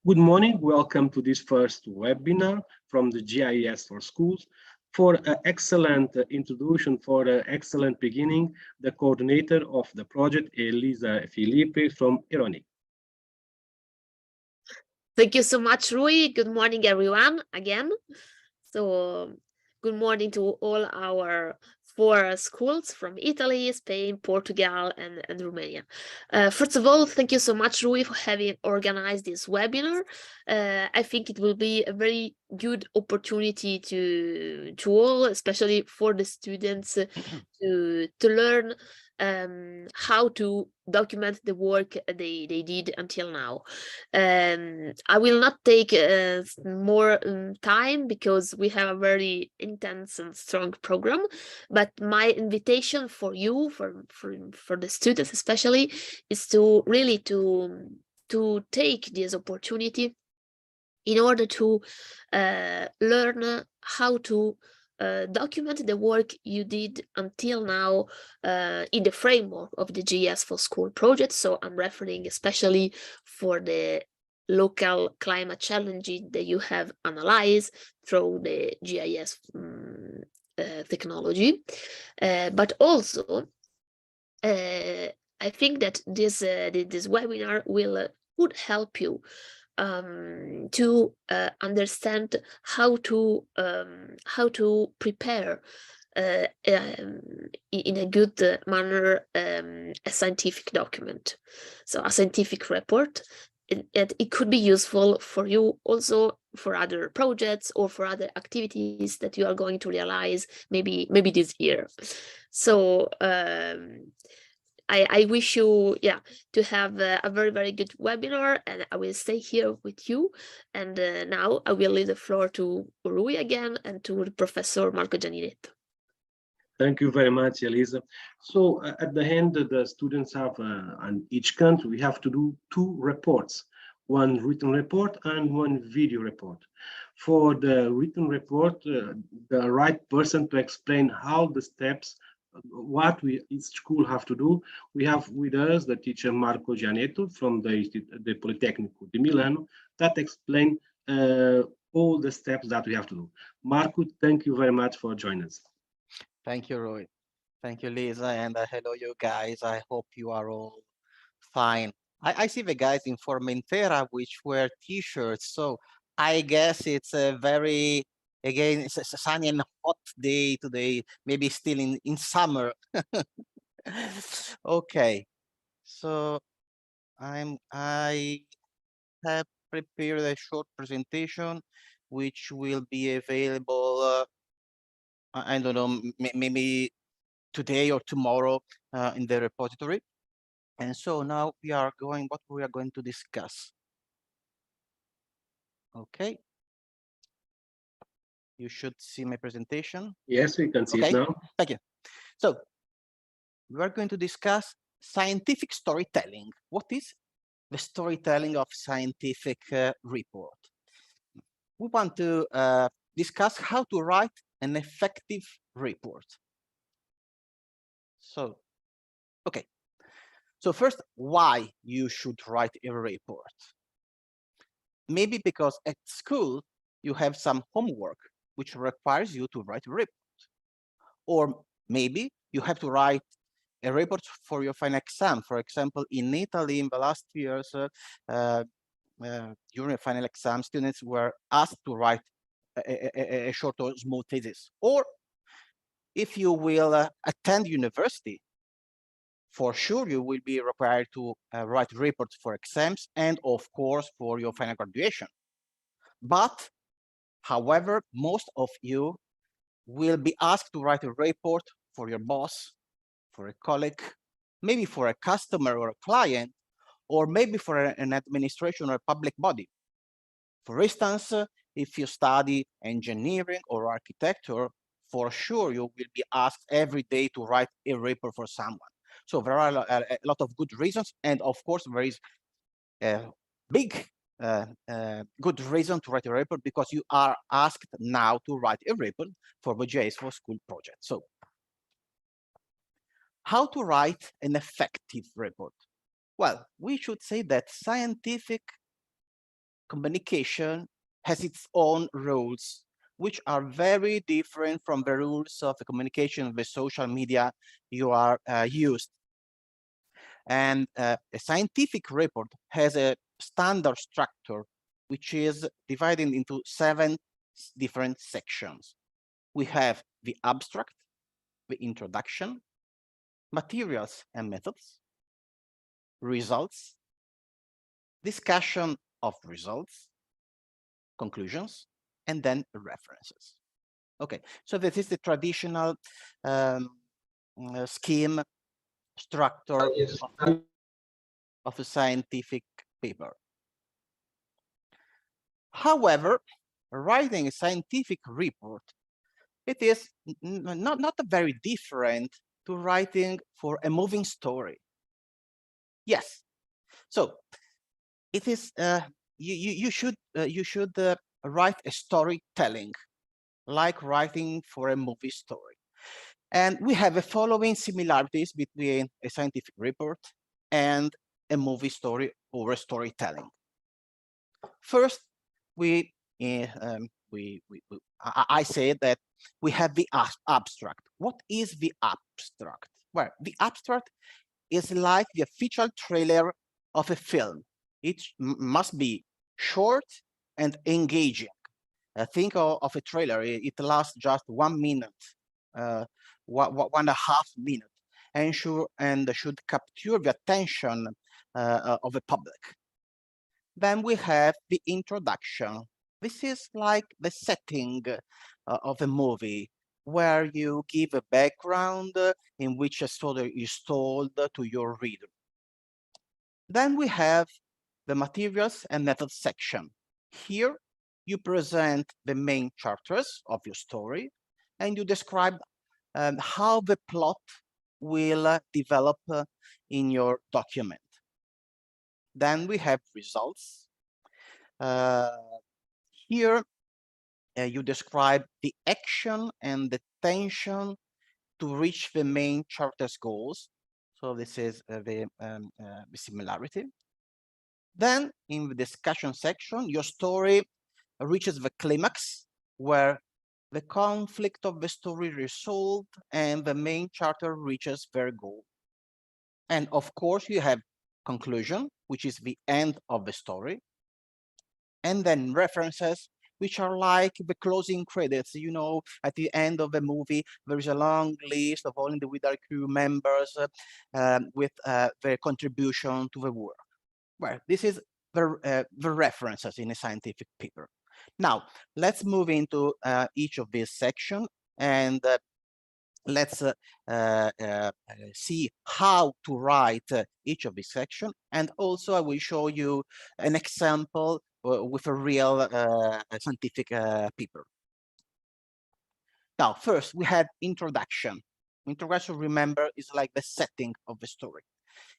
Good morning. Welcome to this first webinar from the GIS4Schools. For an excellent introduction, for an excellent beginning, the coordinator of the project, Elisa Filippi from Ironic. Thank you so much, Rui. Good morning, everyone, again. So, good morning to all our 4 schools from Italy, Spain, Portugal, and Romania. First of all, thank you so much, Rui, for having organized this webinar. I think it will be a very good opportunity to all, especially for the students, to learn how to document the work they did until now. I will not take more time because we have a very intense and strong program, but my invitation for you, for the students especially, is to really to take this opportunity in order to learn how to document the work you did until now in the framework of the GIS4Schools project. So I'm referring especially for the local climate challenges that you have analyzed through the GIS technology. But also, I think that this webinar would help you to understand how to prepare in a good manner a scientific document, so a scientific report. It could be useful for you also for other projects or for other activities that you are going to realize maybe this year. So I wish you to have a very good webinar, and I will stay here with you. And now I will leave the floor to Rui again and to Professor Marco Gianinetto. Thank you very much, Elisa. So at the end, the students have, on each country, we have to do 2 reports, one written report and one video report. For the written report, the right person to explain how the steps, what each school have to do. We have with us the teacher Marco Gianetto from the Politecnico di Milano that explain all the steps that we have to do. Marco, thank you very much for joining us. Thank you, Roy. Thank you, Lisa, and hello, you guys. I hope you are all fine. I see the guys in Formentera which wear t-shirts, so I guess it's a very, again, it's a sunny and hot day today, maybe still in summer. Okay, so I have prepared a short presentation which will be available, I don't know, maybe today or tomorrow in the repository. And so now what we are going to discuss. Okay. You should see my presentation. Yes, we can see it now. Thank you. So we are going to discuss scientific storytelling. What is the storytelling of scientific report? We want to discuss how to write an effective report. So, okay. So first, why you should write a report? Maybe because at school, you have some homework which requires you to write a report. Or maybe you have to write a report for your final exam. For example, in Italy, in the last years, during a final exam, students were asked to write a short or small thesis. Or if you will attend university, for sure you will be required to write reports for exams and of course for your final graduation. But however, most of you will be asked to write a report for your boss, for a colleague, maybe for a customer or a client, or maybe for an administration or a public body. For instance, if you study engineering or architecture, for sure you will be asked every day to write a report for someone. So there are a lot of good reasons, and of course there is a big good reason to write a report because you are asked now to write a report for the GIS4Schools project. So how to write an effective report? Well, we should say that scientific communication has its own rules, which are very different from the rules of the communication with social media you are used. And a scientific report has a standard structure, which is divided into 7 different sections. We have the abstract, the introduction, materials and methods, results, discussion of results, conclusions, and then references. Okay, so this is the traditional scheme structure of a scientific paper. However, writing a scientific report, it is not very different to writing for a moving story. Yes, so it is you should write a storytelling like writing for a movie story. And we have the following similarities between a scientific report and a movie story or a storytelling. First, I say that we have the abstract. What is the abstract? Well, the abstract is like the official trailer of a film. It must be short and engaging. Think of a trailer. It lasts just 1 minute, 1.5 minutes, and should capture the attention of the public. Then we have the introduction. This is like the setting of a movie, where you give a background in which a story is told to your reader. Then we have the materials and methods section. Here, you present the main chapters of your story, and you describe how the plot will develop in your document. Then we have results. Here, you describe the action and the tension to reach the main chapter's goals. So this is the similarity. Then in the discussion section, your story reaches the climax, where the conflict of the story resolved and the main chapter reaches their goal. And of course, you have conclusion, which is the end of the story. And then references, which are like the closing credits. You know, at the end of the movie, there is a long list of all individual crew members with their contribution to the work. Well, this is the references in a scientific paper. Now, let's move into each of these sections, and let's see how to write each of these sections. And also, I will show you an example with a real scientific paper. Now, first, we have introduction. Introduction, remember, is like the setting of the story.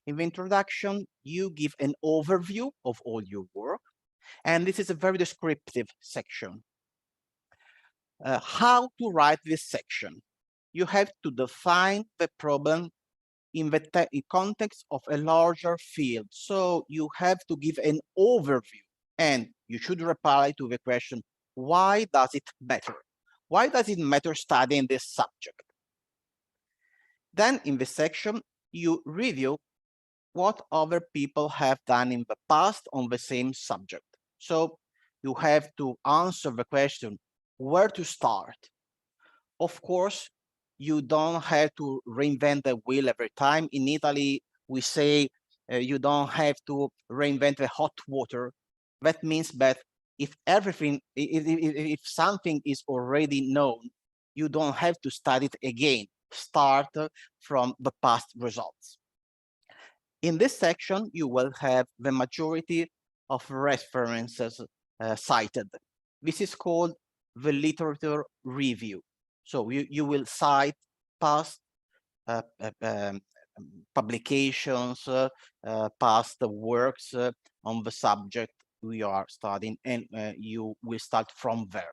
In the introduction, you give an overview of all your work, and this is a very descriptive section. How to write this section? You have to define the problem in the context of a larger field. So you have to give an overview, and you should reply to the question, why does it matter? Why does it matter studying this subject? Then in this section, you review what other people have done in the past on the same subject. So you have to answer the question, where to start? Of course, you don't have to reinvent the wheel every time. In Italy, we say you don't have to reinvent the hot water. That means that if something is already known, you don't have to study it again. Start from the past results. In this section, you will have the majority of references cited. This is called the literature review. So you will cite past publications, past works on the subject we are studying, and you will start from there.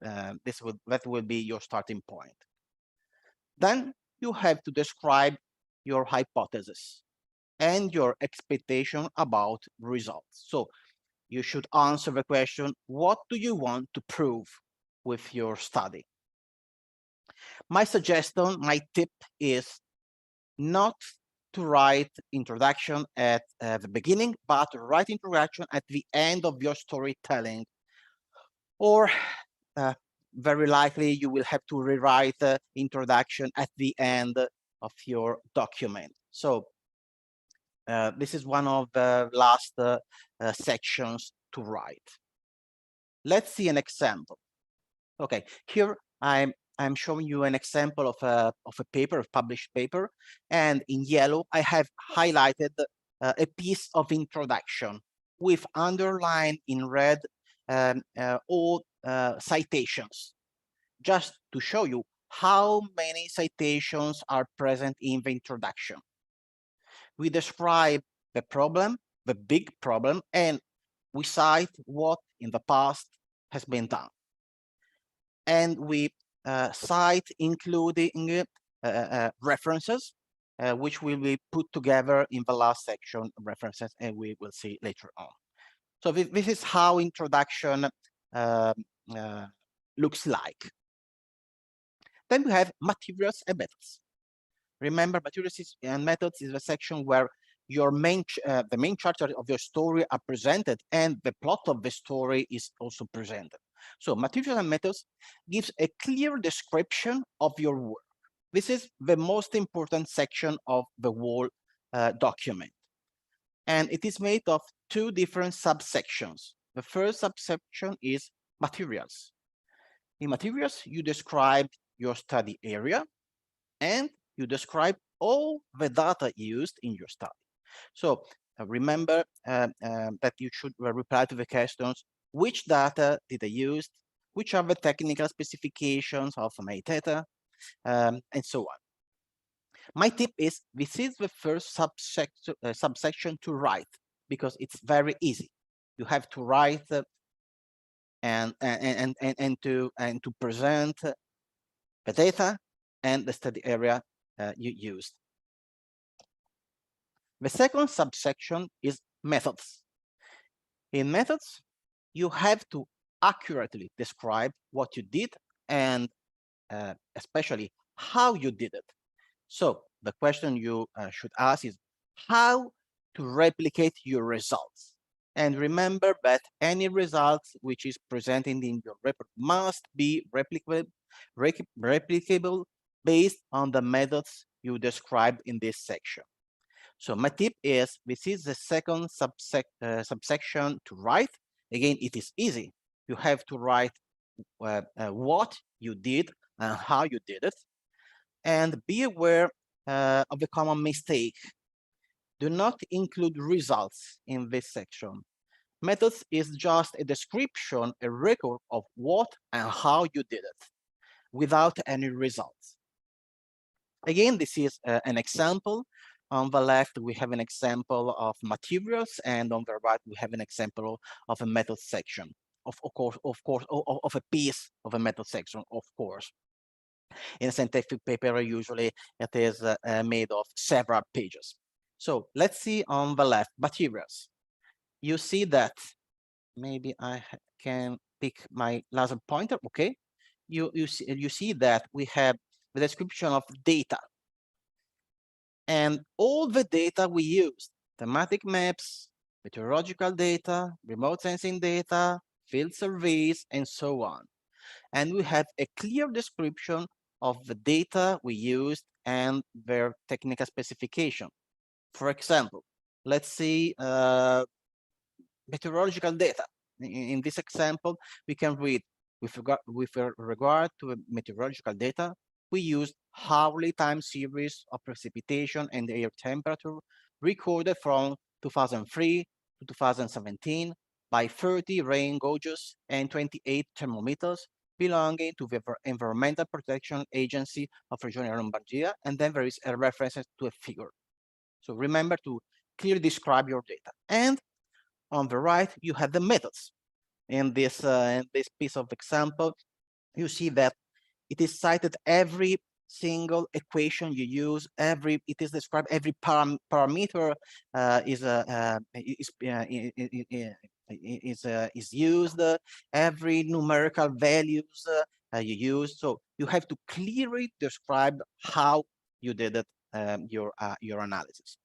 That will be your starting point. Then you have to describe your hypothesis and your expectation about results. So you should answer the question, what do you want to prove with your study? My suggestion, my tip is not to write introduction at the beginning, but write introduction at the end of your storytelling. Or very likely you will have to rewrite the introduction at the end of your document. So this is one of the last sections to write. Let's see an example. Okay, here I'm showing you an example of a paper, a published paper, and in yellow I have highlighted a piece of introduction with underlined in red all citations, just to show you how many citations are present in the introduction. We describe the problem, the big problem, and we cite what in the past has been done. And we cite including references, which will be put together in the last section, references, and we will see later on. So this is how introduction looks like. Then we have materials and methods. Remember, materials and methods is the section where your the main characters of your story are presented and the plot of the story is also presented. So materials and methods gives a clear description of your work. This is the most important section of the whole document. And it is made of two different subsections. The first subsection is materials. In materials, you describe your study area and you describe all the data used in your study. So remember that you should reply to the questions, which data did I use, which are the technical specifications of my data, and so on. My tip is this is the first subsection to write because it's very easy. You have to write and to present the data and the study area you used. The second subsection is methods. In methods, you have to accurately describe what you did and especially how you did it. So the question you should ask is how to replicate your results. And remember that any results which is presented in your report must be replicable based on the methods you described in this section. So my tip is, this is the second subsection to write. Again, it is easy. You have to write what you did and how you did it. And be aware of the common mistake. Do not include results in this section. Methods is just a description, a record of what and how you did it, without any results. Again, this is an example. On the left, we have an example of materials, and on the right, we have an example of a method section. Of a piece of a method section, of course. In a scientific paper, usually it is made of several pages. So let's see on the left, materials. You see that, maybe I can pick my laser pointer, okay? You see that we have the description of data. And all the data we use, thematic maps, meteorological data, remote sensing data, field surveys, and so on. And we have a clear description of the data we used and their technical specification. For example, let's see meteorological data. In this example, we can read with regard to meteorological data, we used hourly time series of precipitation and air temperature recorded from 2003 to 2017 by 30 rain gauges and 28 thermometers belonging to the Environmental Protection Agency of Regione Lombardia, and then there is a reference to a figure. So remember to clearly describe your data. And on the right, you have the methods. In this piece of example, you see that it is cited every single equation you use, it is described, every parameter is used, every numerical values you use. So you have to clearly describe how you did it, your analysis.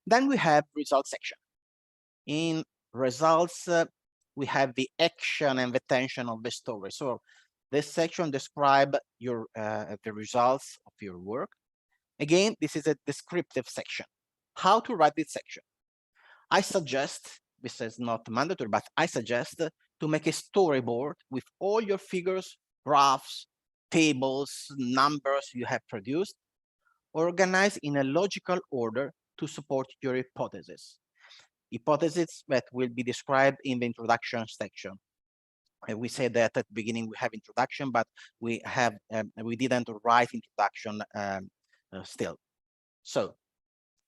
Then we have results section. In results, we have the action and the tension of the story. So this section describe your the results of your work. Again, this is a descriptive section. How to write this section? I suggest, this is not mandatory, but I suggest to make a storyboard with all your figures, graphs, tables, numbers you have produced, organized in a logical order to support your hypothesis. Hypotheses that will be described in the introduction section. We said that at the beginning we have introduction, but we didn't write introduction still. So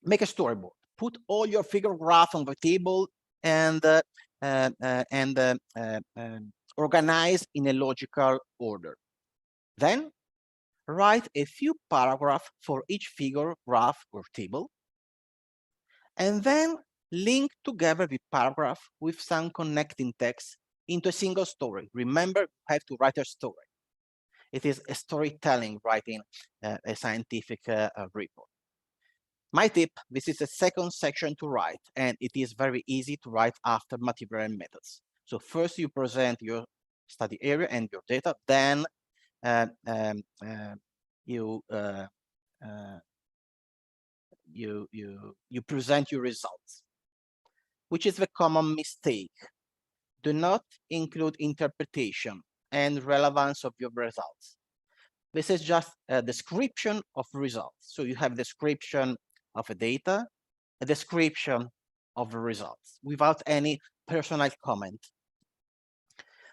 make a storyboard. Put all your figure graph on the table and organize in a logical order. Then write a few paragraphs for each figure, graph, or table, and then link together the paragraph with some connecting text into a single story. Remember, you have to write a story. It is a storytelling, writing a scientific report. My tip, this is the second section to write, and it is very easy to write after material and methods. So first you present your study area and your data, then you present your results, which is the common mistake. Do not include interpretation and relevance of your results. This is just a description of results. So you have description of a data, a description of the results without any personal comment.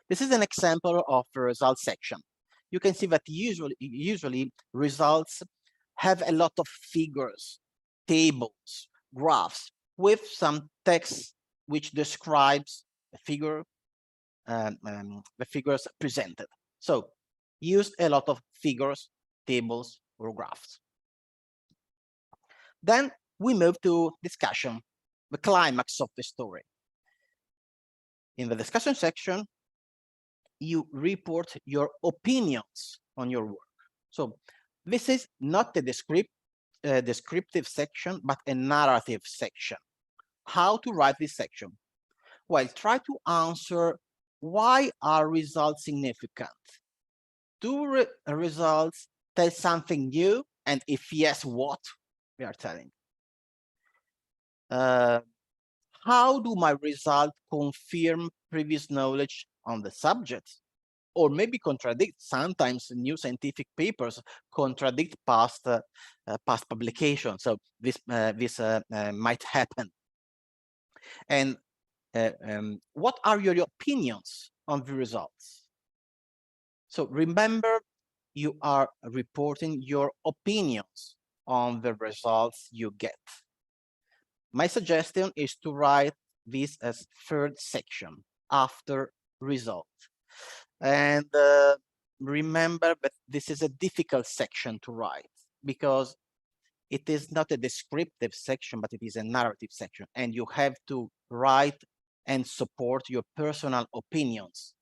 This is an example of the results section. You can see that usually results have a lot of figures, tables, graphs with some text which describes the figure, the figures presented. So use a lot of figures, tables, or graphs. Then we move to discussion, the climax of the story. In the discussion section, you report your opinions on your work. So this is not a descriptive section, but a narrative section. How to write this section? Well, try to answer, why are results significant? Do results tell something new? And if yes, what? We are telling. How do my results confirm previous knowledge on the subject, or maybe contradict? Sometimes new scientific papers contradict past publications, so this might happen. And what are your opinions on the results? So remember, you are reporting your opinions on the results you get. My suggestion is to write this as third section after result. And remember that this is a difficult section to write because it is not a descriptive section, but it is a narrative section. And you have to write and support your personal opinions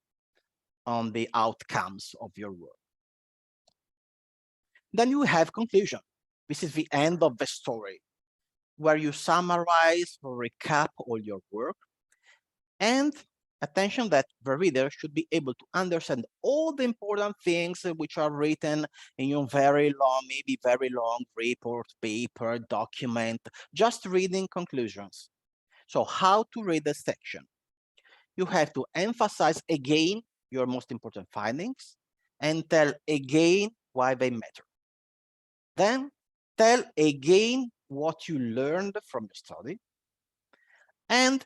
on the outcomes of your work. Then you have conclusion. This is the end of the story, where you summarize or recap all your work. And attention that the reader should be able to understand all the important things which are written in your very long, maybe very long report, paper, document, just reading conclusions. So how to read the section? You have to emphasize again your most important findings and tell again why they matter. Then tell again what you learned from your study and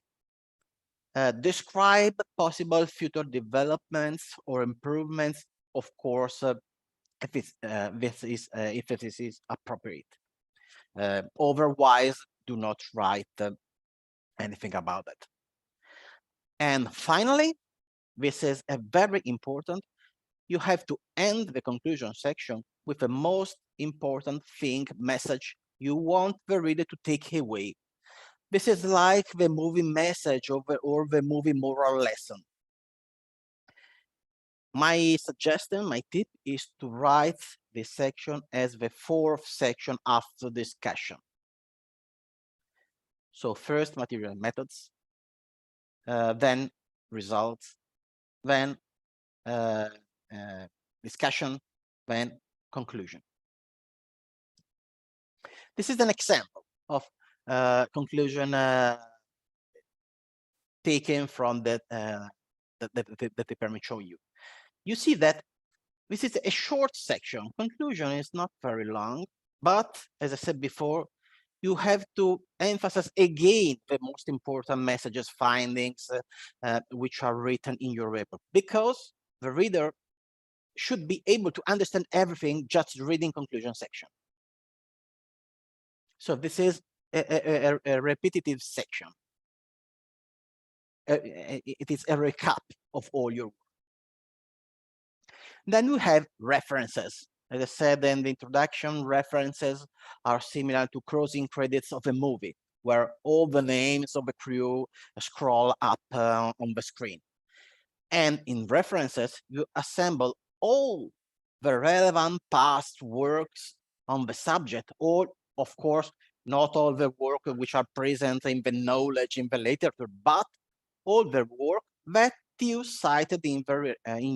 describe possible future developments or improvements, of course, if it is appropriate. Otherwise, do not write anything about it. And finally, this is a very important, you have to end the conclusion section with the most important thing, message you want the reader to take away. This is like the movie message or the movie moral lesson. My suggestion, my tip is to write this section as the fourth section after discussion. So first material methods, then results, then discussion, then conclusion. This is an example of conclusion taken from that the permit show you. You see that this is a short section. Conclusion is not very long, but as I said before, you have to emphasize again the most important messages, findings, which are written in your report, because the reader should be able to understand everything just reading conclusion section. So this is a repetitive section. It is a recap of all your work. Then you have references. As I said in the introduction, references are similar to closing credits of a movie, where all the names of the crew scroll up on the screen. And in references, you assemble all the relevant past works on the subject, or of course, not all the work which are present in the knowledge in the literature, but all the work that you cited in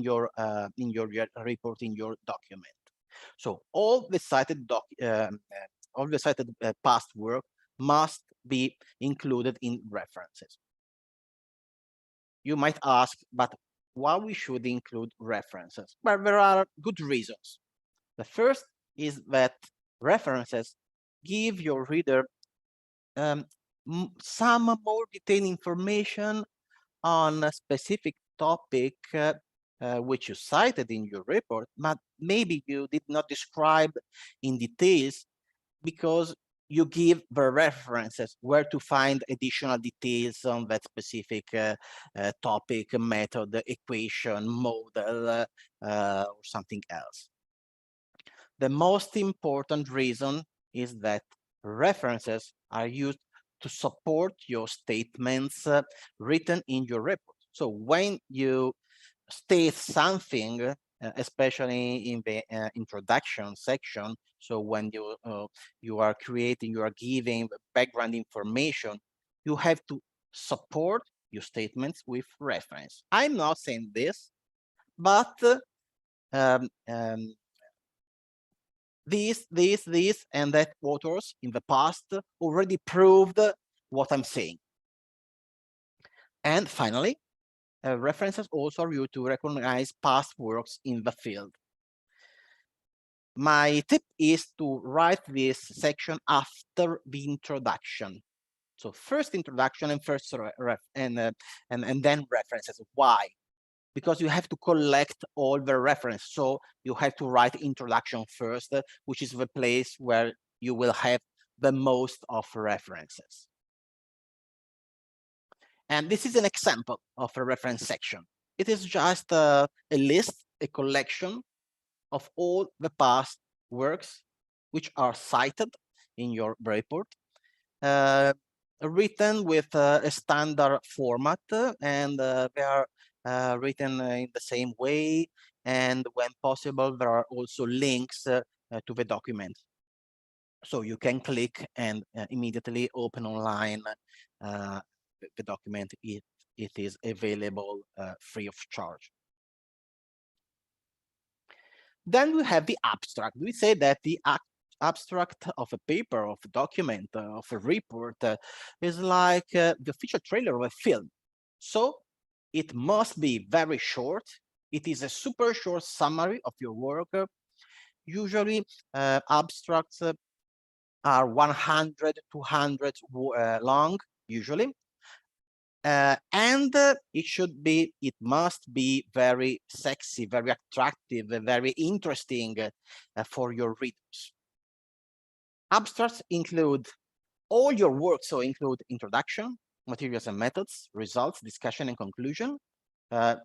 your report, in your document. So all the cited past work must be included in references. You might ask, but why we should include references? Well, there are good reasons. The first is that references give your reader some more detailed information on a specific topic which you cited in your report, but maybe you did not describe in details because you give the references where to find additional details on that specific topic, method, equation, model, or something else. The most important reason is that references are used to support your statements written in your report. So when you state something, especially in the introduction section, so when you are giving background information, you have to support your statements with reference. I'm not saying this, but these, and that authors in the past already proved what I'm saying. And finally, references also are used to recognize past works in the field. My tip is to write this section after the introduction. So first introduction and first and then references. Why? Because you have to collect all the reference. So you have to write introduction first, which is the place where you will have the most of references. And this is an example of a reference section. It is just a list, a collection of all the past works which are cited in your report, written with a standard format, and they are written in the same way. And when possible, there are also links to the document. So you can click and immediately open online the document if it is available free of charge. Then we have the abstract. We say that the abstract of a paper, of a document, of a report is like the official trailer of a film. So it must be very short. It is a super short summary of your work. Usually abstracts are 100, 200 long, usually. And it must be very sexy, very attractive, very interesting for your readers. Abstracts include all your work, so include introduction, materials and methods, results, discussion, and conclusion. The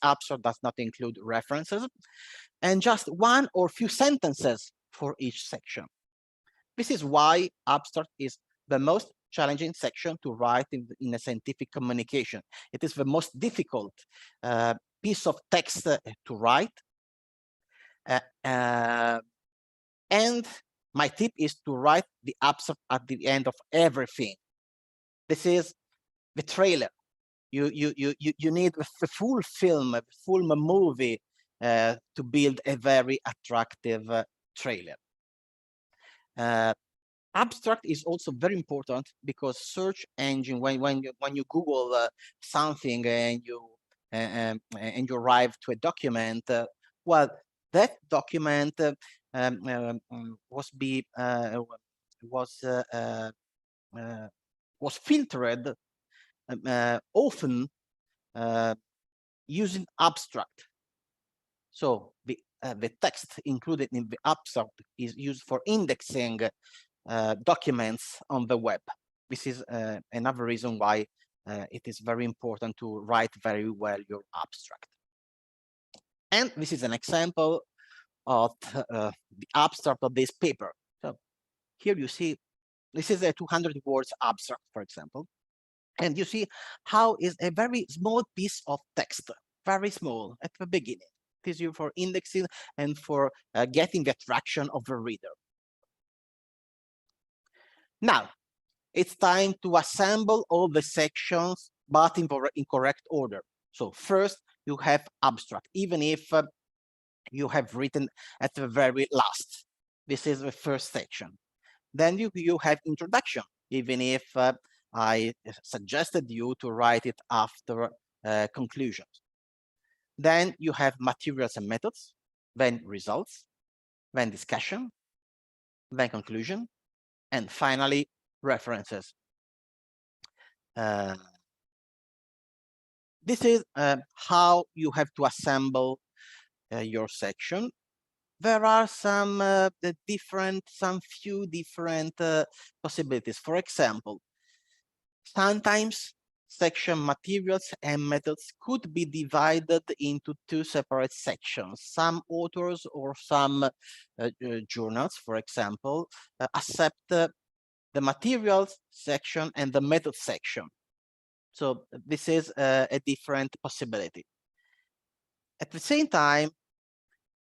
abstract does not include references, and just one or few sentences for each section. This is why abstract is the most challenging section to write in a scientific communication. It is the most difficult piece of text to write. And my tip is to write the abstract at the end of everything. This is the trailer. You need the full film, a full movie to build a very attractive trailer. Abstract is also very important because search engine, when you Google something and you arrive to a document, well, that document was filtered often using abstract. So the text included in the abstract is used for indexing documents on the web. This is another reason why it is very important to write very well your abstract. And this is an example of the abstract of this paper. So here you see, this is a 200 words abstract, for example. And you see how is a very small piece of text, very small at the beginning. It is used for indexing and for getting the attraction of the reader. Now, it's time to assemble all the sections, but in correct order. So first, you have abstract, even if you have written at the very last. This is the first section. Then you have introduction, even if I suggested you to write it after conclusions. Then you have materials and methods, then results, then discussion, then conclusion, and finally references. This is how you have to assemble your section. There are some few different possibilities. For example, sometimes section materials and methods could be divided into two separate sections. Some authors or some journals, for example, accept the materials section and the method section. So this is a different possibility. At the same time,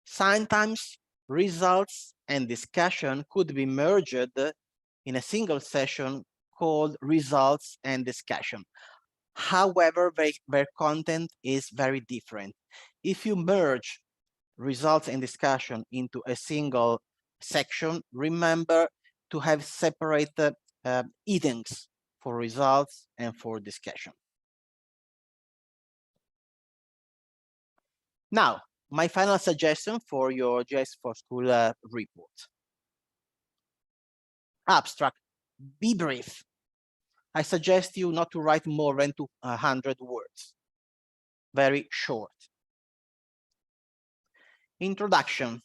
sometimes results and discussion could be merged in a single session called results and discussion. However, their content is very different. If you merge results and discussion into a single section, remember to have separate headings for results and for discussion. Now, my final suggestion for your GIS4Schools report. Abstract, be brief. I suggest you not to write more than 200 words. Very short. Introduction.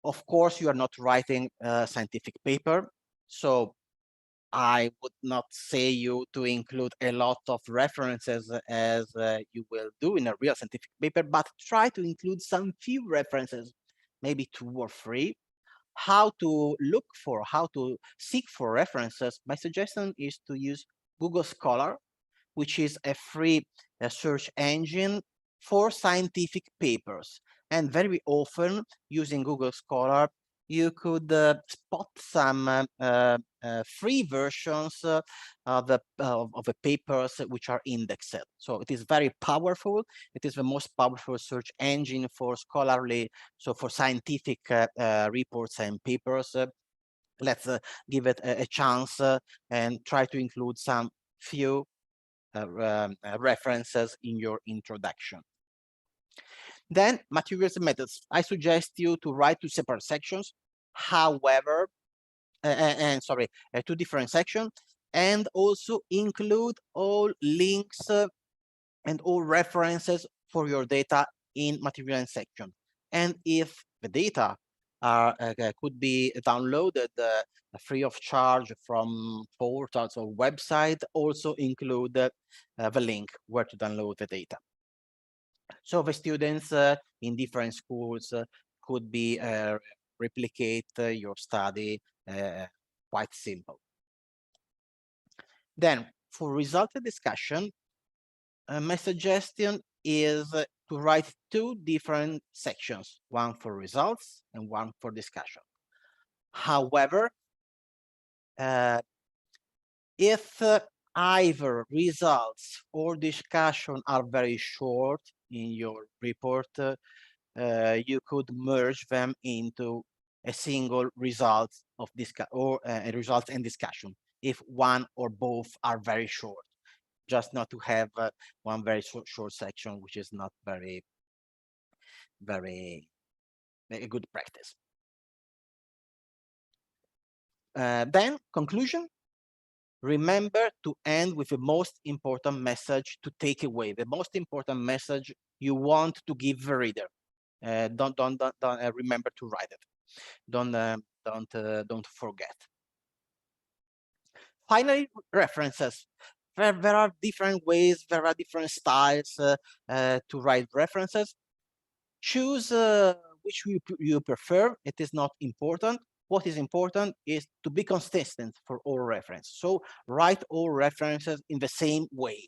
Of course, you are not writing a scientific paper, so I would not say you to include a lot of references as you will do in a real scientific paper, but try to include some few references, maybe 2 or 3. How to look for, how to seek for references, my suggestion is to use Google Scholar, which is a free search engine for scientific papers. And very often, using Google Scholar, you could spot some free versions of the papers which are indexed. So it is very powerful. It is the most powerful search engine for scholarly, so for scientific reports and papers. Let's give it a chance and try to include some few references in your introduction. Then materials and methods. I suggest you to write 2 separate sections. However, sorry, 2 different sections, and also include all links and all references for your data in material section. And if the data are could be downloaded free of charge from portals or website, also include the link where to download the data. So the students in different schools could be replicate your study quite simple. Then for result discussion, my suggestion is to write two different sections, one for results and one for discussion. However, if either results or discussion are very short in your report, you could merge them into a single result of a results and discussion if one or both are very short, just not to have one very short section, which is not very a good practice. Then conclusion. Remember to end with the most important message to take away, the most important message you want to give the reader. Don't remember to write it. Don't forget. Finally, references. There are different ways, there are different styles to write references. Choose which you prefer. It is not important. What is important is to be consistent for all references. So write all references in the same way.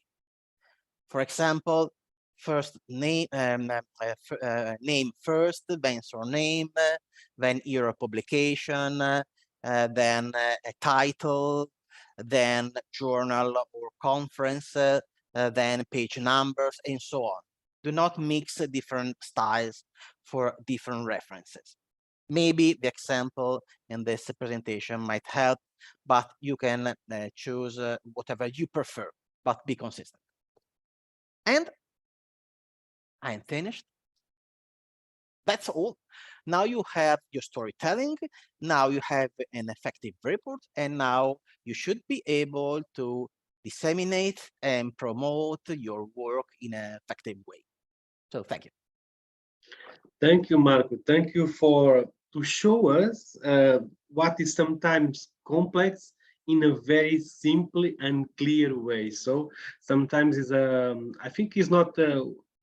For example, first name, name first, then surname, then year of publication, then a title, then journal or conference, then page numbers, and so on. Do not mix different styles for different references. Maybe the example in this presentation might help, but you can choose whatever you prefer, but be consistent. And I'm finished. That's all. Now you have your storytelling. Now you have an effective report, and now you should be able to disseminate and promote your work in an effective way. So thank you. Thank you, Marco. Thank you for to show us what is sometimes complex in a very simple and clear way. So sometimes is I think it's not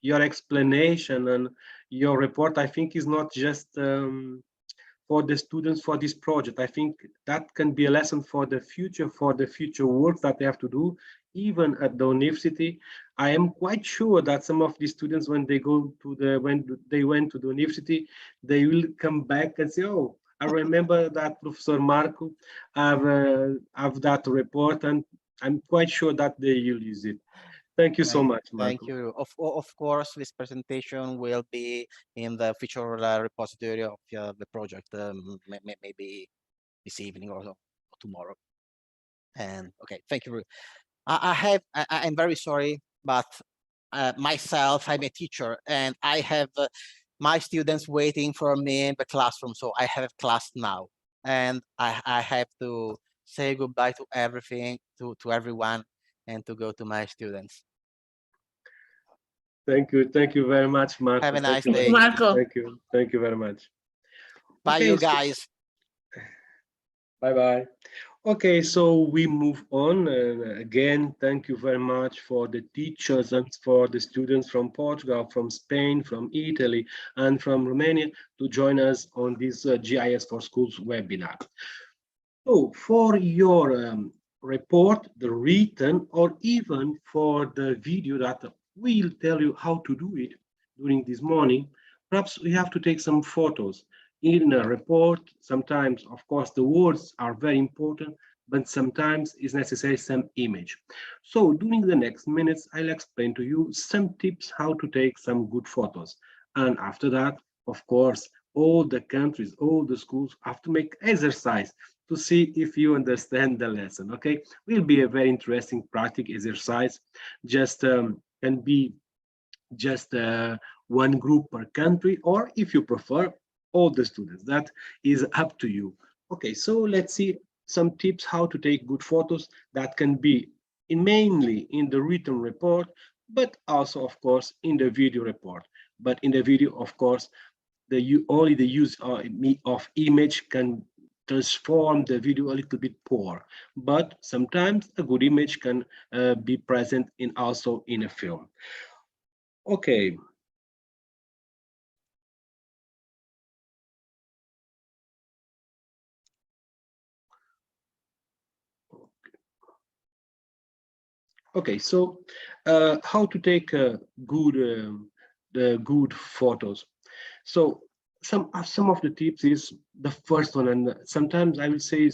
your explanation and your report. I think is not just for the students for this project. I think that can be a lesson for the future work that they have to do, even at the university. I am quite sure that some of the students, when they went to the university, they will come back and say, "Oh, I remember that Professor Marco have that report," and I'm quite sure that they will use it. Thank you so much, Marco. Thank you. Of course, this presentation will be in the official repository of the project, maybe this evening or tomorrow. And okay, thank you. I'm very sorry, but myself, I'm a teacher, and I have my students waiting for me in the classroom. So I have class now, and I have to say goodbye to everything, to everyone, and to go to my students. Thank you very much, Marco. Have a nice day. Marco. Thank you very much. Bye, you guys. Bye-bye. Okay, so we move on. Again, thank you very much for the teachers and for the students from Portugal, from Spain, from Italy, and from Romania to join us on this GIS4Schools webinar. So for your report, the written, or even for the video that we'll tell you how to do it during this morning, perhaps we have to take some photos. In a report, sometimes, of course, the words are very important, but sometimes it's necessary some image. So during the next minutes, I'll explain to you some tips how to take some good photos. And after that, of course, all the countries, all the schools have to make exercise to see if you understand the lesson, okay? Will be a very interesting practice exercise. Just can be just one group per country, or if you prefer, all the students. That is up to you. Okay, so let's see some tips how to take good photos that can be mainly in the written report, but also, of course, in the video report. But in the video, of course, only the use of image can transform the video a little bit poor, but sometimes a good image can be present in also in a film. Okay. Okay, so how to take the good photos. So some of the tips is the first one, and sometimes I will say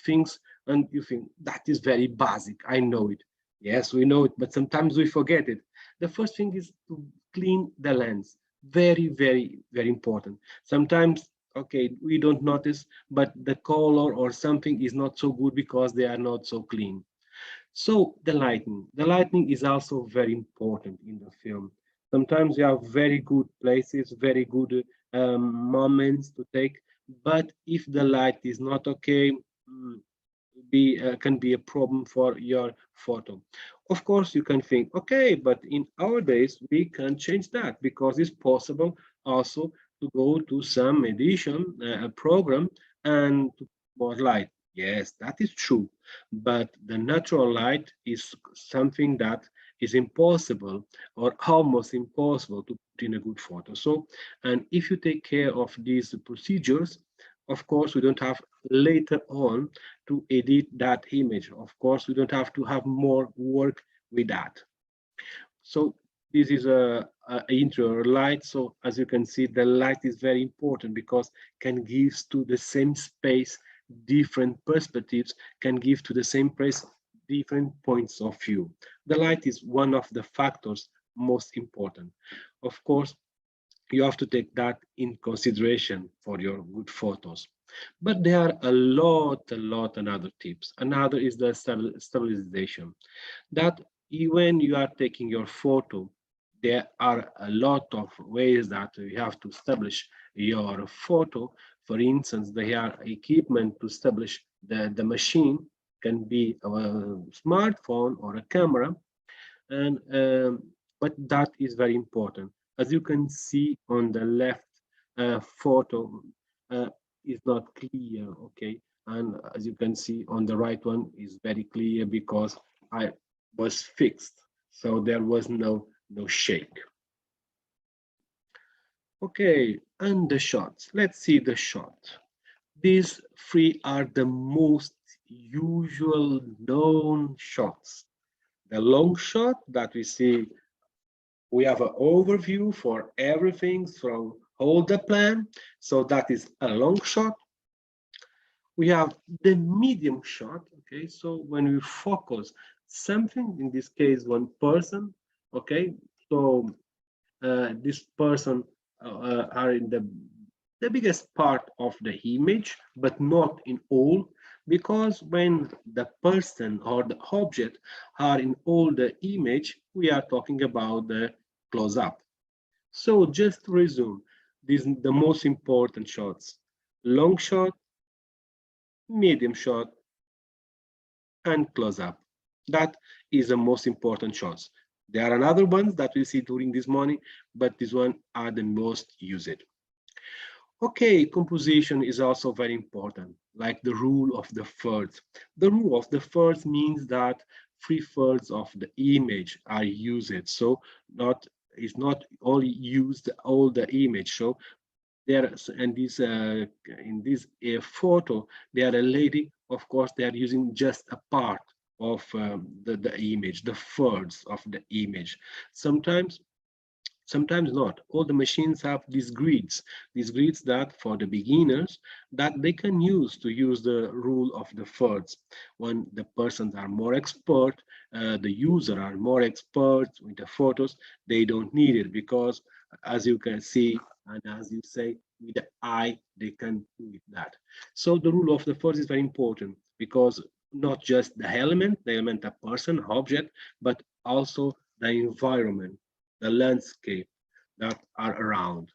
things, and you think that is very basic. I know it. Yes, we know it, but sometimes we forget it. The first thing is to clean the lens. Very, very, very important. Sometimes, okay, we don't notice, but the color or something is not so good because they are not so clean. So the lighting is also very important in the film. Sometimes you have very good places, very good moments to take, but if the light is not okay, mm, can be a problem for your photo. Of course, you can think, okay, but in our days we can change that because it's possible also to go to some edition program and to more light. Yes, that is true, but the natural light is something that is impossible or almost impossible to put in a good photo. So, and if you take care of these procedures, of course, we don't have later on to edit that image. Of course, we don't have to have more work with that. So this is a interior light. So as you can see, the light is very important because can give to the same space different perspectives, can give to the same place different points of view. The light is one of the factors most important. Of course, you have to take that in consideration for your good photos. But there are a lot another tips. Another is the stabilization. That when you are taking your photo, there are a lot of ways that you have to establish your photo. For instance, there are equipment to establish the machine, can be a smartphone or a camera, and but that is very important. As you can see on the left photo, uh, is not clear, okay, and as you can see on the right one is very clear because I was fixed, so there was no shake. Okay, and the shots. Let's see the shot. These three are the most usual known shots. The long shot that we see, we have an overview for everything from all the plan. So that is a long shot. We have the medium shot. Okay, so when we focus something, in this case, one person. Okay, so this person are in the biggest part of the image, but not in all, because when the person or the object are in all the image, we are talking about the close-up. So just to resume, these are the most important shots: long shot, medium shot, and close-up. That is the most important shots. There are another ones that we see during this morning, but these one are the most used. Okay, composition is also very important, like the rule of the thirds. The rule of the thirds means that 3/3 of the image are used. So not it's not only used all the image. So there and this in this photo, there are a lady. Of course, they are using just a part of the image, the thirds of the image. Sometimes not. All the machines have these grids that for the beginners that they can use the rule of the thirds. When the persons are more expert, the user are more expert with the photos, they don't need it because as you can see and as you say with the eye, they can do that. So the rule of the thirds is very important because not just the element, a person, object, but also the environment, the landscape that are around,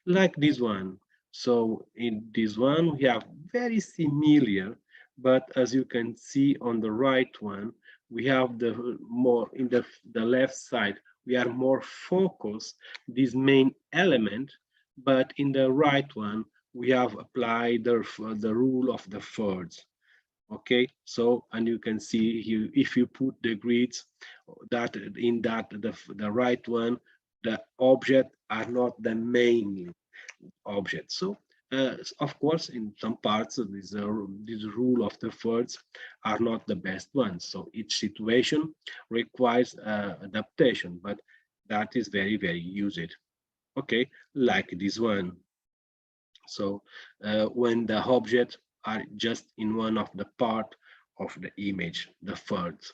like this one. So in this one, we have very similar, but as you can see on the right one, we have the more in the left side, we are more focused, this main element, but in the right one, we have applied the rule of the thirds. Okay, so and you can see here if you put the grids that in that the right one, the object are not the main object. So Of course, in some parts, this rule of the thirds are not the best ones. So each situation requires adaptation, but that is very, very used. Okay, like this one. So when the objects are just in one of the part of the image, the thirds.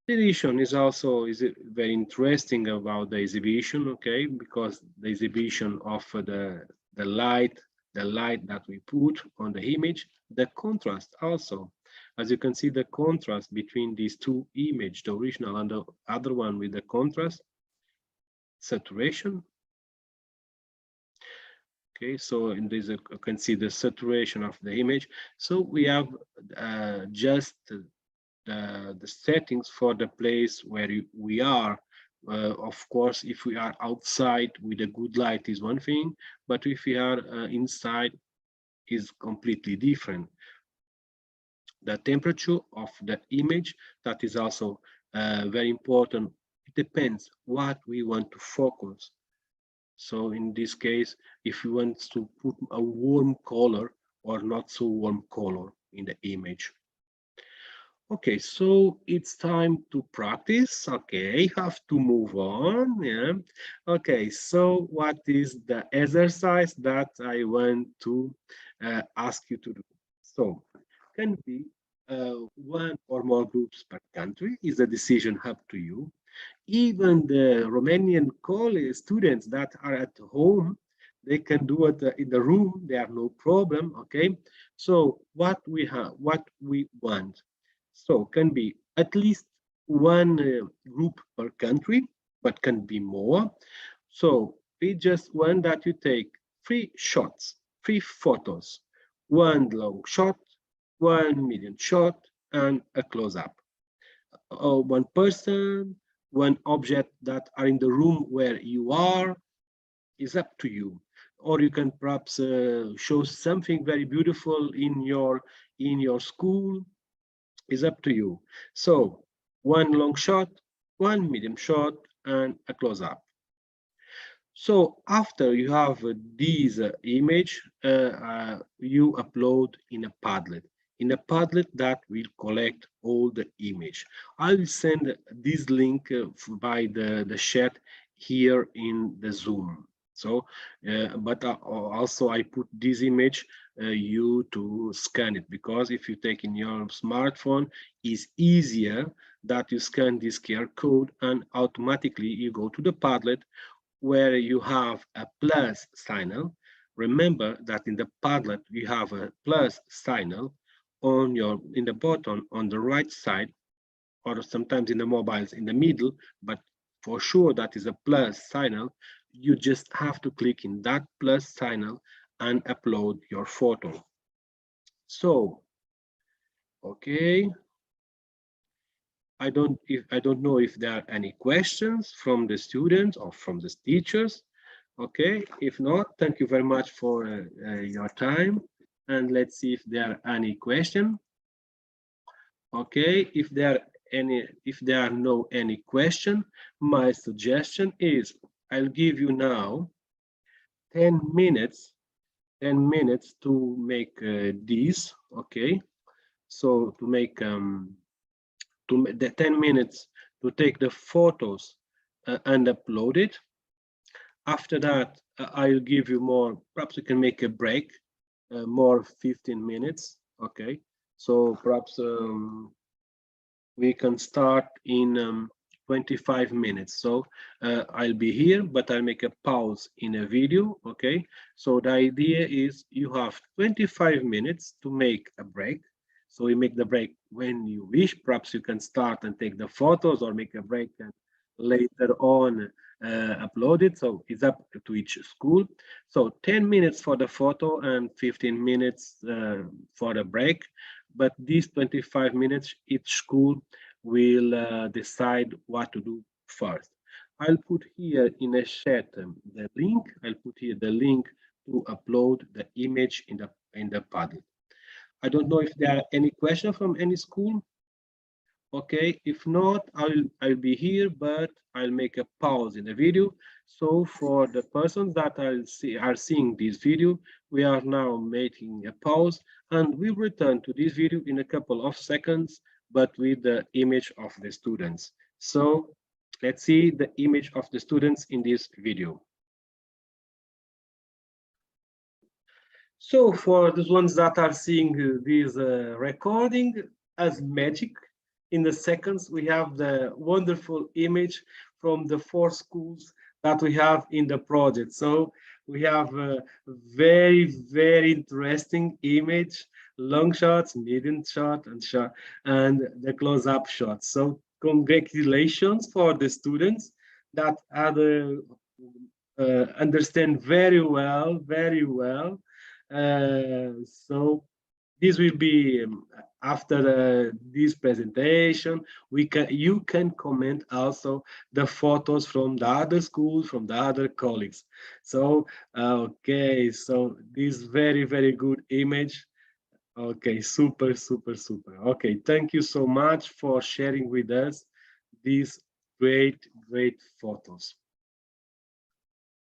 Exhibition is also very interesting about the exhibition, okay, because the exhibition of the light that we put on the image, the contrast also. As you can see, the contrast between these two images, the original and the other one with the contrast, saturation. Okay, so in this you can see the saturation of the image. So we have just the settings for the place where we are. Of course, if we are outside with a good light is one thing, but if we are inside is completely different. The temperature of the image, that is also very important. It depends what we want to focus. So in this case, if we want to put a warm color or not so warm color in the image. Okay, so it's time to practice. Okay, have to move on. Yeah. Okay, so what is the exercise that I want to ask you to do? So, can be one or more groups per country. Is a decision up to you. Even the Romanian college students that are at home, they can do it in the room. They have no problem. Okay, so what we have, what we want. So can be at least one group per country, but can be more. So we just want that you take 3 shots, 3 photos, one long shot, one medium shot, and a close-up. One person, one object that are in the room where you are, is up to you. Or you can perhaps show something very beautiful in your school, is up to you. So one long shot, one medium shot, and a close-up. So after you have these image, you upload in a Padlet. In a Padlet that will collect all the image. I will send this link by the chat here in the Zoom. So, but also I put this image you to scan it, because if you take in your smartphone, it's easier that you scan this QR code and automatically you go to the Padlet where you have a plus signal. Remember that in the Padlet you have a plus signal on in the bottom on the right side, or sometimes in the mobiles in the middle, but for sure that is a plus signal. You just have to click in that plus signal and upload your photo. So, okay. I don't know if there are any questions from the students or from the teachers. Okay, if not, thank you very much for your time, and let's see if there are any questions. Okay, if there are no any question, my suggestion is I'll give you now 10 minutes to make these. Okay, so to make the 10 minutes to take the photos and upload it. After that, I'll give you more, perhaps we can make a break, more 15 minutes. Okay, so perhaps we can start in 25 minutes. So I'll be here, but I'll make a pause in a video. Okay, so the idea is you have 25 minutes to make a break. So we make the break when you wish. Perhaps you can start and take the photos, or make a break and later on upload it. So it's up to each school. So 10 minutes for the photo and 15 minutes for the break. But these 25 minutes, each school will decide what to do first. I'll put here in a chat the link. I'll put here the link to upload the image in the Padlet. I don't know if there are any questions from any school. Okay, if not, I'll be here, but I'll make a pause in the video. So for the persons that are seeing this video, we are now making a pause and we'll return to this video in a couple of seconds, but with the image of the students. So let's see the image of the students in this video. So for those ones that are seeing this recording as magic, in the seconds, we have the wonderful image from the 4 schools that we have in the project. So we have a very, very interesting image, long shots, medium shot, and the close-up shots. So congratulations for the students that understand very well, so this will be after this presentation. You can comment also the photos from the other schools, from the other colleagues. So okay, so this very, very good image. Okay, super, super, super. Okay, thank you so much for sharing with us these great, great photos.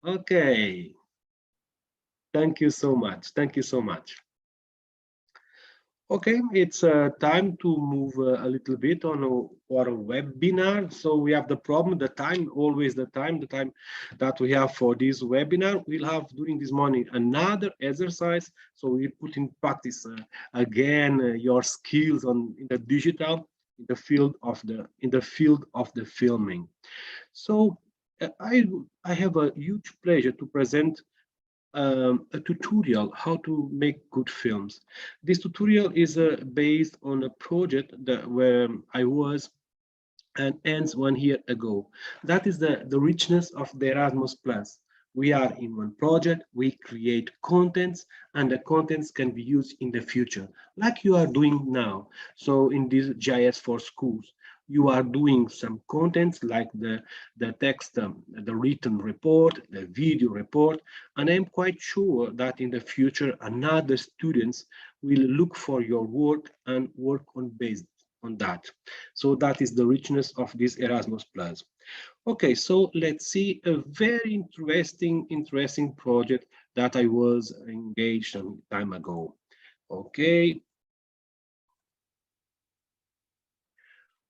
Okay. Thank you so much. Thank you so much. Okay, it's time to move a little bit on our webinar. So we have the problem, the time, always the time that we have for this webinar. We'll have during this morning another exercise. So we put in practice again your skills in the digital, in the field of the filming. So I have a huge pleasure to present a tutorial how to make good films. This tutorial is based on a project where I was and ends 1 year ago. That is the richness of the Erasmus Plus. We are in one project, we create contents, and the contents can be used in the future, like you are doing now. So in this GIS4Schools, you are doing some contents like the text, the written report, the video report, and I'm quite sure that in the future, another students will look for your work and work based on that. So that is the richness of this Erasmus Plus. Okay, so let's see a very interesting project that I was engaged some time ago. Okay.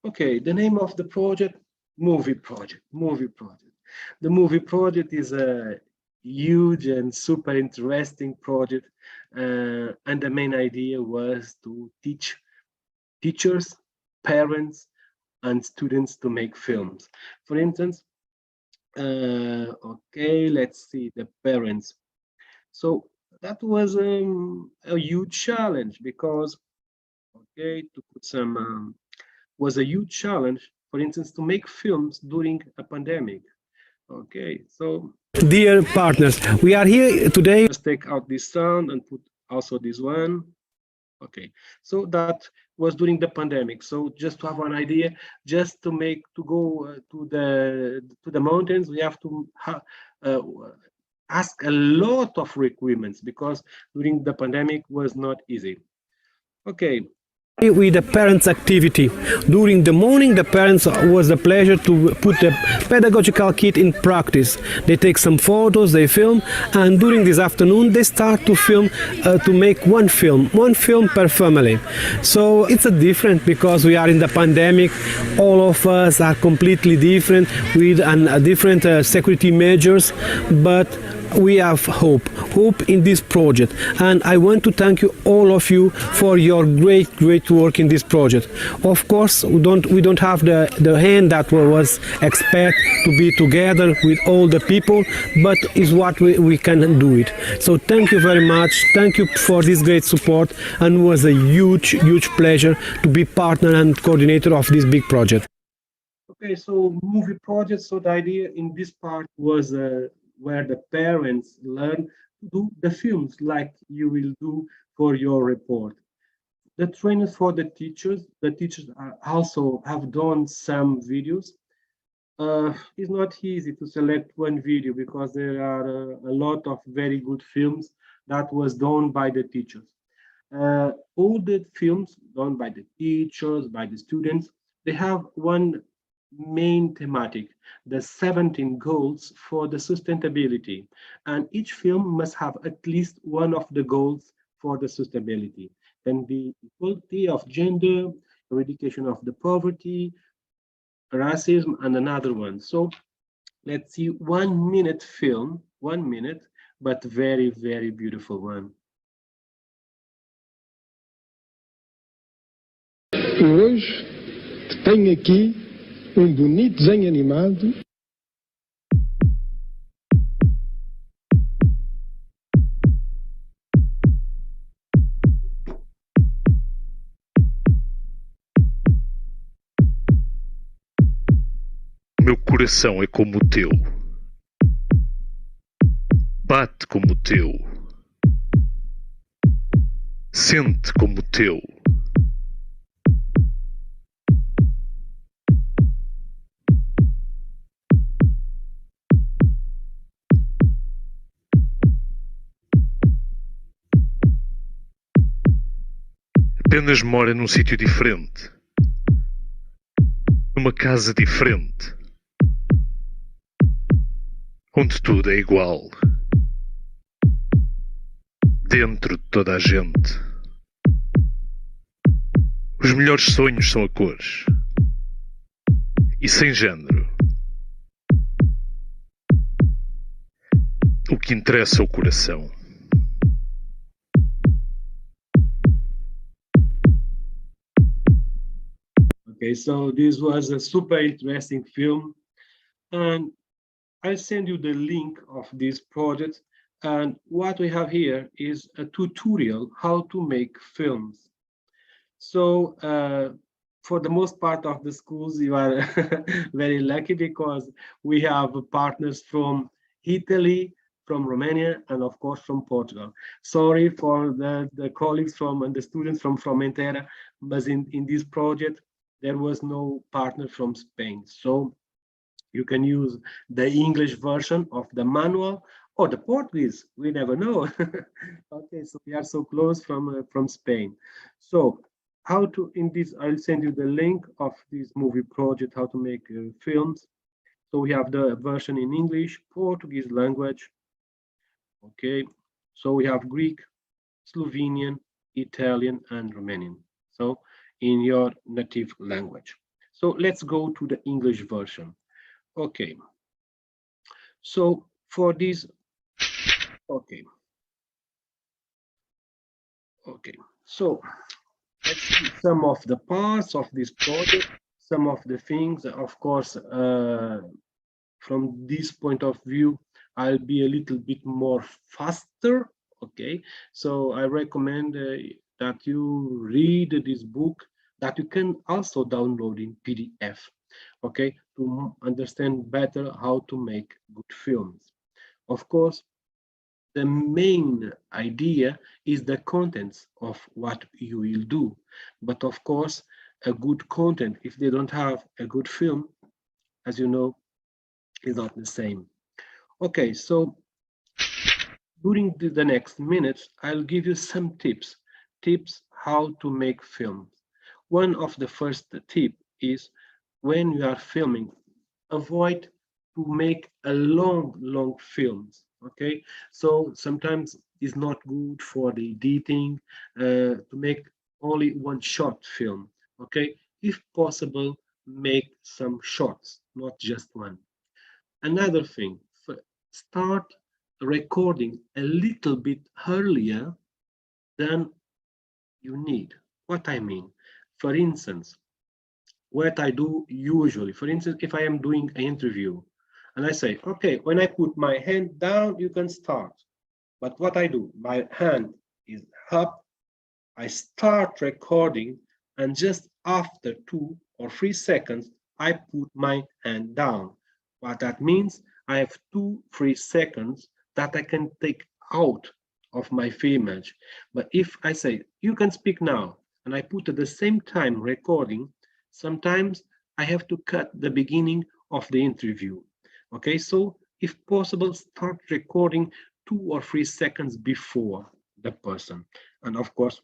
Okay, the name of the project, Movie Project. The Movie Project is a huge and super interesting project, and the main idea was to teach teachers, parents, and students to make films. For instance, okay, let's see the parents. So that was a huge challenge because, okay, to put some, was a huge challenge, for instance, to make films during a pandemic. Okay, so dear partners, we are here today. Let's take out this sound and put also this one. Okay, so that was during the pandemic. So just to have an idea, just to go to the mountains, we have to ask a lot of requirements because during the pandemic was not easy. Okay. With the parents' activity. During the morning, the parents was the pleasure to put the pedagogical kit in practice. They take some photos, they film, and during this afternoon, they start to film, to make one film per family. So it's a different because we are in the pandemic. All of us are completely different with different security measures, but we have hope in this project, and I want to thank you all of you for your great work in this project. Of course, we don't have the hand that was expect to be together with all the people, but is what we can do it. So thank you very much. Thank you for this great support, and it was a huge pleasure to be partner and coordinator of this big project. Okay, so movie project. So the idea in this part was where the parents learn to do the films like you will do for your report. The trainers for the teachers also have done some videos. It's not easy to select one video because there are a lot of very good films that was done by the teachers. All the films done by the teachers, by the students, they have one main thematic, the 17 goals for the sustainability. And each film must have at least one of the goals for the sustainability. Can be equality of gender, eradication of the poverty, racism, and another one. So let's see 1 minute film, 1 minute, but very, very beautiful one. Hoje tenho aqui bonito desenho animado. Meu coração é como o teu. Bate como o teu. Sente como o teu. Apenas mora num sítio diferente. Numa casa diferente. Onde tudo é igual. Dentro de toda a gente. Os melhores sonhos são a cores. E sem género. O que interessa é o coração. Okay, so this was a super interesting film, and I'll send you the link of this project. And what we have here is a tutorial how to make films. So for the most part of the schools, you are very lucky because we have partners from Italy, from Romania, and of course from Portugal. Sorry for the colleagues from and the students from Formentera, but in this project, there was no partner from Spain. So you can use the English version of the manual or the Portuguese, we never know. Okay, so we are so close from Spain. So how to, in this, I'll send you the link of this movie project, how to make films. So we have the version in English, Portuguese language. Okay, so we have Greek, Slovenian, Italian, and Romanian. So in your native language. So let's go to the English version. Okay. So for this, okay. So let's see some of the parts of this project, some of the things, of course, from this point of view, I'll be a little bit more faster. Okay, so I recommend that you read this book that you can also download in PDF, okay, to understand better how to make good films. Of course, the main idea is the contents of what you will do. But of course, a good content, if they don't have a good film, as you know, is not the same. Okay, so during the next minutes, I'll give you some tips how to make films. One of the first tip is when you are filming, avoid to make a long films. Okay, so sometimes it's not good for the editing to make only one short film. Okay, if possible, make some shorts, not just one. Another thing, start recording a little bit earlier than you need. What I mean, for instance, what I do usually, for instance, if I am doing an interview and I say, okay, when I put my hand down, you can start. But what I do, my hand is up, I start recording, and just after 2 or 3 seconds, I put my hand down. What that means, I have 2-3 seconds that I can take out of my image. But if I say, you can speak now, and I put at the same time recording, sometimes I have to cut the beginning of the interview. Okay, so if possible, start recording 2 or 3 seconds before the person. And of course,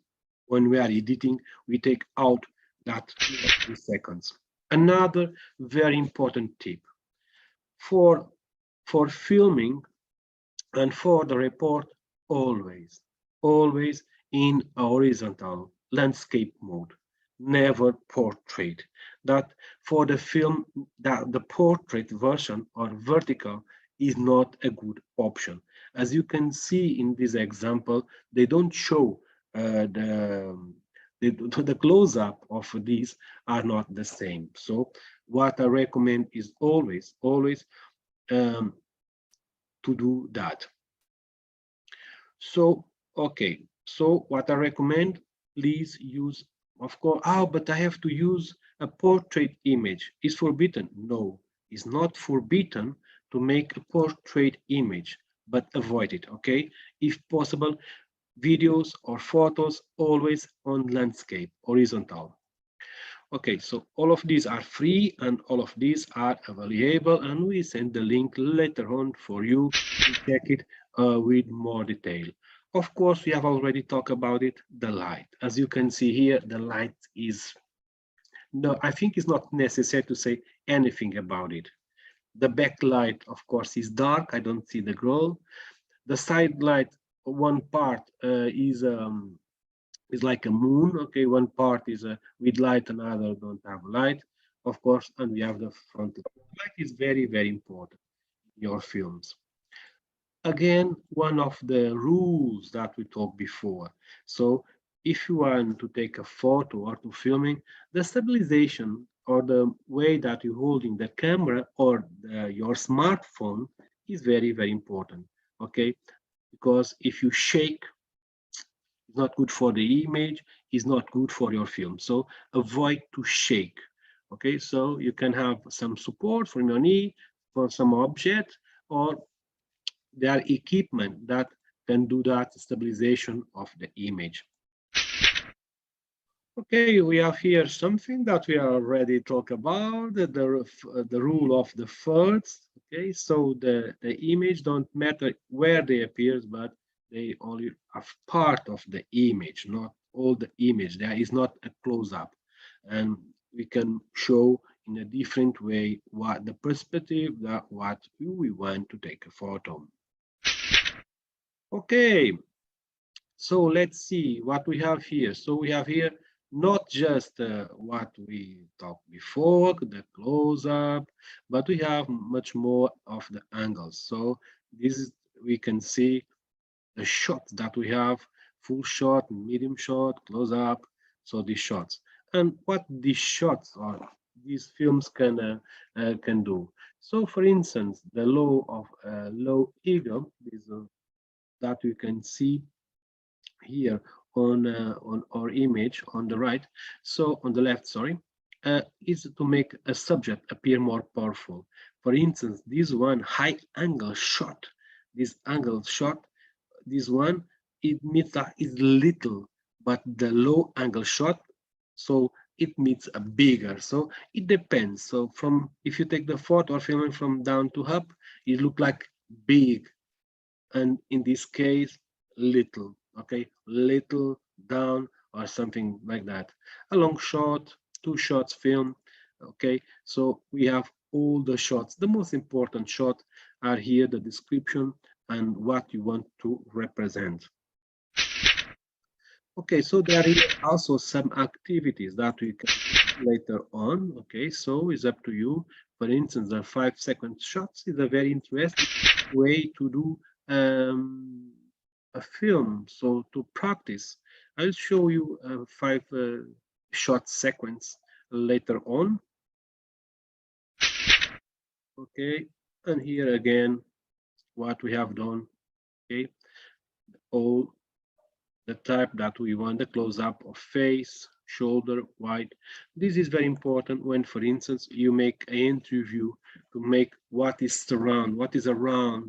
when we are editing, we take out that 2 or 3 seconds. Another very important tip for filming and for the report, always in horizontal landscape mode, never portrait. That for the film, that the portrait version or vertical is not a good option. As you can see in this example, they don't show the close-up of these are not the same. So what I recommend is always to do that. So, okay, so what I recommend, please use, of course, but I have to use a portrait image. Is forbidden? No, it's not forbidden to make a portrait image, but avoid it, okay? If possible, videos or photos always on landscape, horizontal. Okay, so all of these are free and all of these are available, and we send the link later on for you to check it with more detail. Of course, we have already talked about it, the light. As you can see here, the light is, no, I think it's not necessary to say anything about it. The backlight, of course, is dark. I don't see the glow. The side light, one part is like a moon. Okay, one part is with light, another don't have light, of course, and we have the front light. Is very important in your films. Again, one of the rules that we talked before. So if you want to take a photo or to filming, the stabilization or the way that you're holding the camera or your smartphone is very important. Okay, because if you shake, it's not good for the image, it's not good for your film. So avoid to shake. Okay, so you can have some support from your knee, for some object, or there are equipment that can do that stabilization of the image. Okay, we have here something that we already talked about, the rule of the thirds. Okay, so the image don't matter where they appear, but they only are part of the image, not all the image. There is not a close-up, and we can show in a different way what the perspective that what we want to take a photo. Okay, so let's see what we have here. So we have here not just what we talked before, the close-up, but we have much more of the angles. So this is, we can see the shots that we have, full shot, medium shot, close-up, so these shots. And what these shots or these films can do. So for instance, the low of low eagle is that you can see here on our image on the right, so on the left, sorry, is to make a subject appear more powerful. For instance, this one high angle shot, this angle shot, this one, it means that is little, but the low angle shot, so it means a bigger. So it depends. So from, if you take the photo or filming from down to up, it look like big, and in this case little. Okay, little down or something like that. A long shot, 2 shots film. Okay, so we have all the shots. The most important shot are here, the description and what you want to represent. Okay, so there is also some activities that we can do later on. Okay, so it's up to you. For instance, the 5-second shots is a very interesting way to do a film. So to practice, I'll show you a 5-shot sequence later on. Okay, and here again, what we have done. Okay, all the type that we want, the close-up of face, shoulder, wide. This is very important when, for instance, you make an interview to make what is around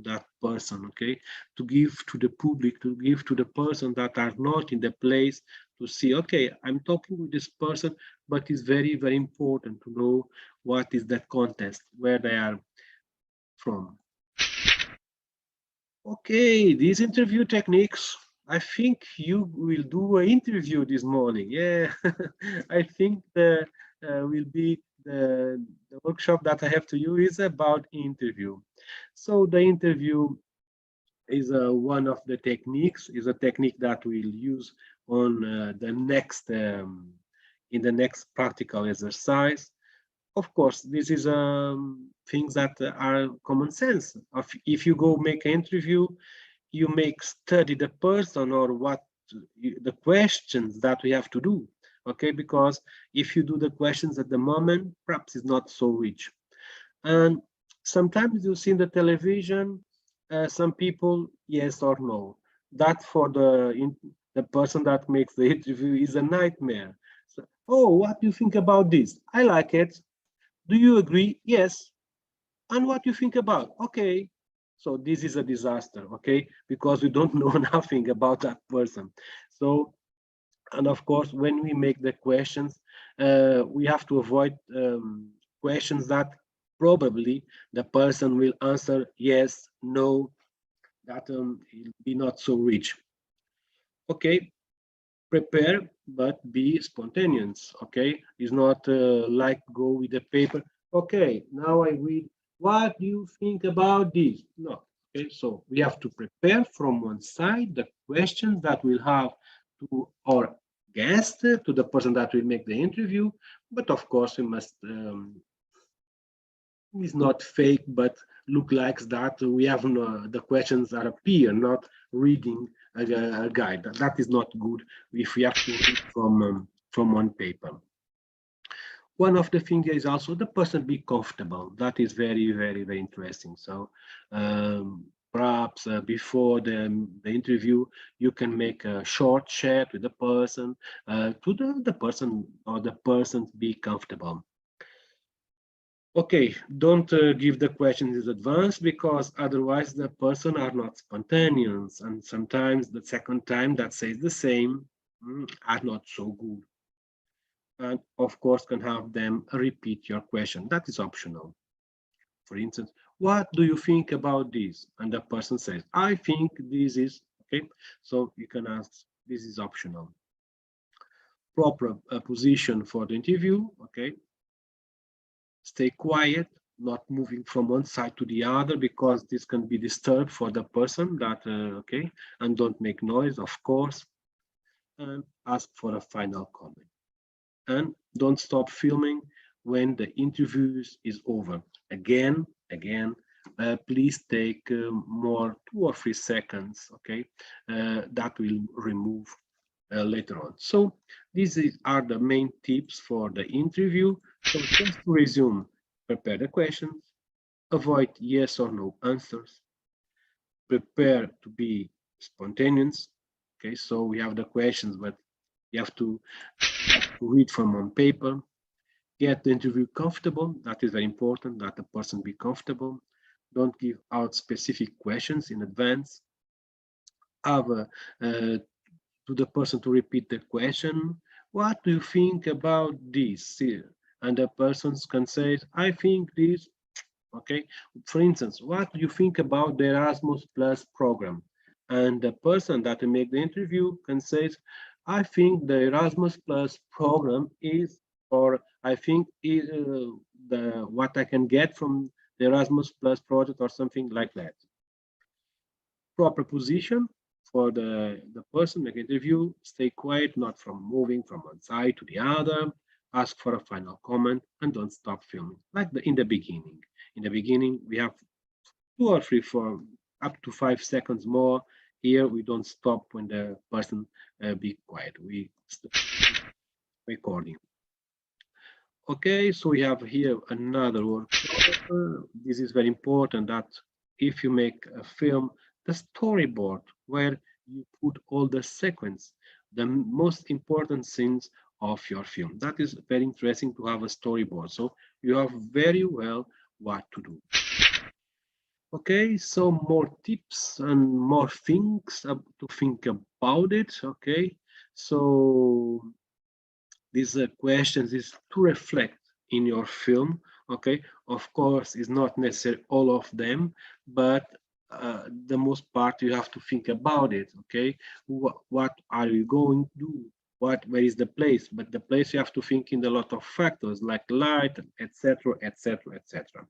that person, okay? To give to the public, to give to the person that are not in the place to see, okay, I'm talking with this person, but it's very important to know what is the context, where they are from. Okay, these interview techniques, I think you will do an interview this morning. Yeah, I think will be the workshop that I have to you is about interview. So the interview is one of the techniques, is a technique that we'll use on the next in the next practical exercise. Of course, this is things that are common sense. If you go make an interview, you make study the person or what the questions that we have to do. Okay, because if you do the questions at the moment, perhaps it's not so rich. And sometimes you see in the television, some people, yes or no. That for the person that makes the interview is a nightmare. So, oh, what do you think about this? I like it. Do you agree? Yes. And what do you think about? Okay. So this is a disaster, okay? Because we don't know nothing about that person. So, and of course, when we make the questions, we have to avoid questions that probably the person will answer yes, no, that will be not so rich. Okay, prepare, but be spontaneous, okay? It's not like go with the paper. Okay, now I read, what do you think about this? No, okay, so we have to prepare from one side the questions that we'll have to our guest, to the person that will make the interview, but of course we must, it's not fake, but look like that we have the questions that appear, not reading a guide. That is not good if we have to read from one paper. One of the things is also the person be comfortable. That is very, very, very interesting. So perhaps before the interview, you can make a short chat with the person to the person or the persons be comfortable. Okay, don't give the questions in advance because otherwise the person are not spontaneous, and sometimes the second time that says the same are not so good. And of course can have them repeat your question. That is optional. For instance, what do you think about this? And the person says, I think this is, okay? So you can ask, this is optional. Proper position for the interview, okay? Stay quiet, not moving from one side to the other because this can be disturbed for the person that, okay, and don't make noise, of course, and ask for a final comment. And don't stop filming when the interview is over. Again, please take more 2 or 3 seconds, okay, that will remove later on. So these are the main tips for the interview. So just to resume, prepare the questions, avoid yes or no answers, prepare to be spontaneous. Okay, so we have the questions, but you have to read from on paper. Get the interview comfortable. That is very important, that the person be comfortable. Don't give out specific questions in advance. Have to the person to repeat the question. What do you think about this? And the person can say, I think this, okay? For instance, what do you think about the Erasmus Plus program? And the person that will make the interview can say, I think the Erasmus Plus program is, or I think what I can get from the Erasmus Plus project or something like that. Proper position for the person making the interview, stay quiet, not from moving from one side to the other, ask for a final comment, and don't stop filming. Like in the beginning. In the beginning, we have 2 or 3, 4, up to 5 seconds more. Here, we don't stop when the person be quiet. We stop recording. Okay, so we have here another workshop. This is very important that if you make a film, the storyboard where you put all the sequence, the most important scenes of your film. That is very interesting to have a storyboard. So you have very well what to do. Okay, so more tips and more things to think about it. Okay, so these questions is to reflect in your film. Okay, of course, it's not necessarily all of them, but the most part you have to think about it. Okay, what are you going to do? where is the place, but the place you have to think in a lot of factors like light, etc., etc., etc.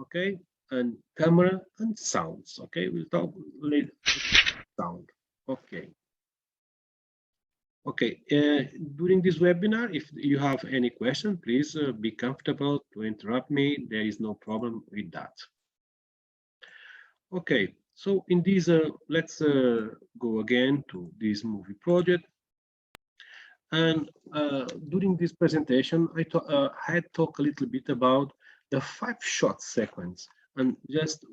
Okay, and camera and sounds. Okay, we'll talk later. Sound. Okay. Okay, during this webinar, if you have any question, please be comfortable to interrupt me. There is no problem with that. Okay, so in this, let's go again to this movie project. And during this presentation, I had talked a little bit about the 5-shot sequence, and just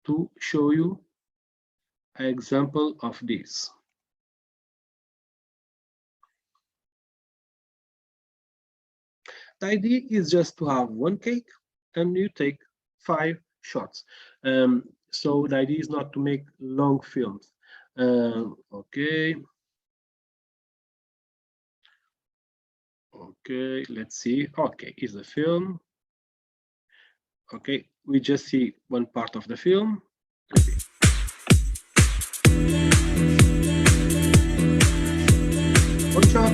to show you an example of this. The idea is just to have one cake and you take 5 shots. So the idea is not to make long films. Okay. Okay, let's see. Okay, is the film. Okay, we just see one part of the film. Okay. One shot.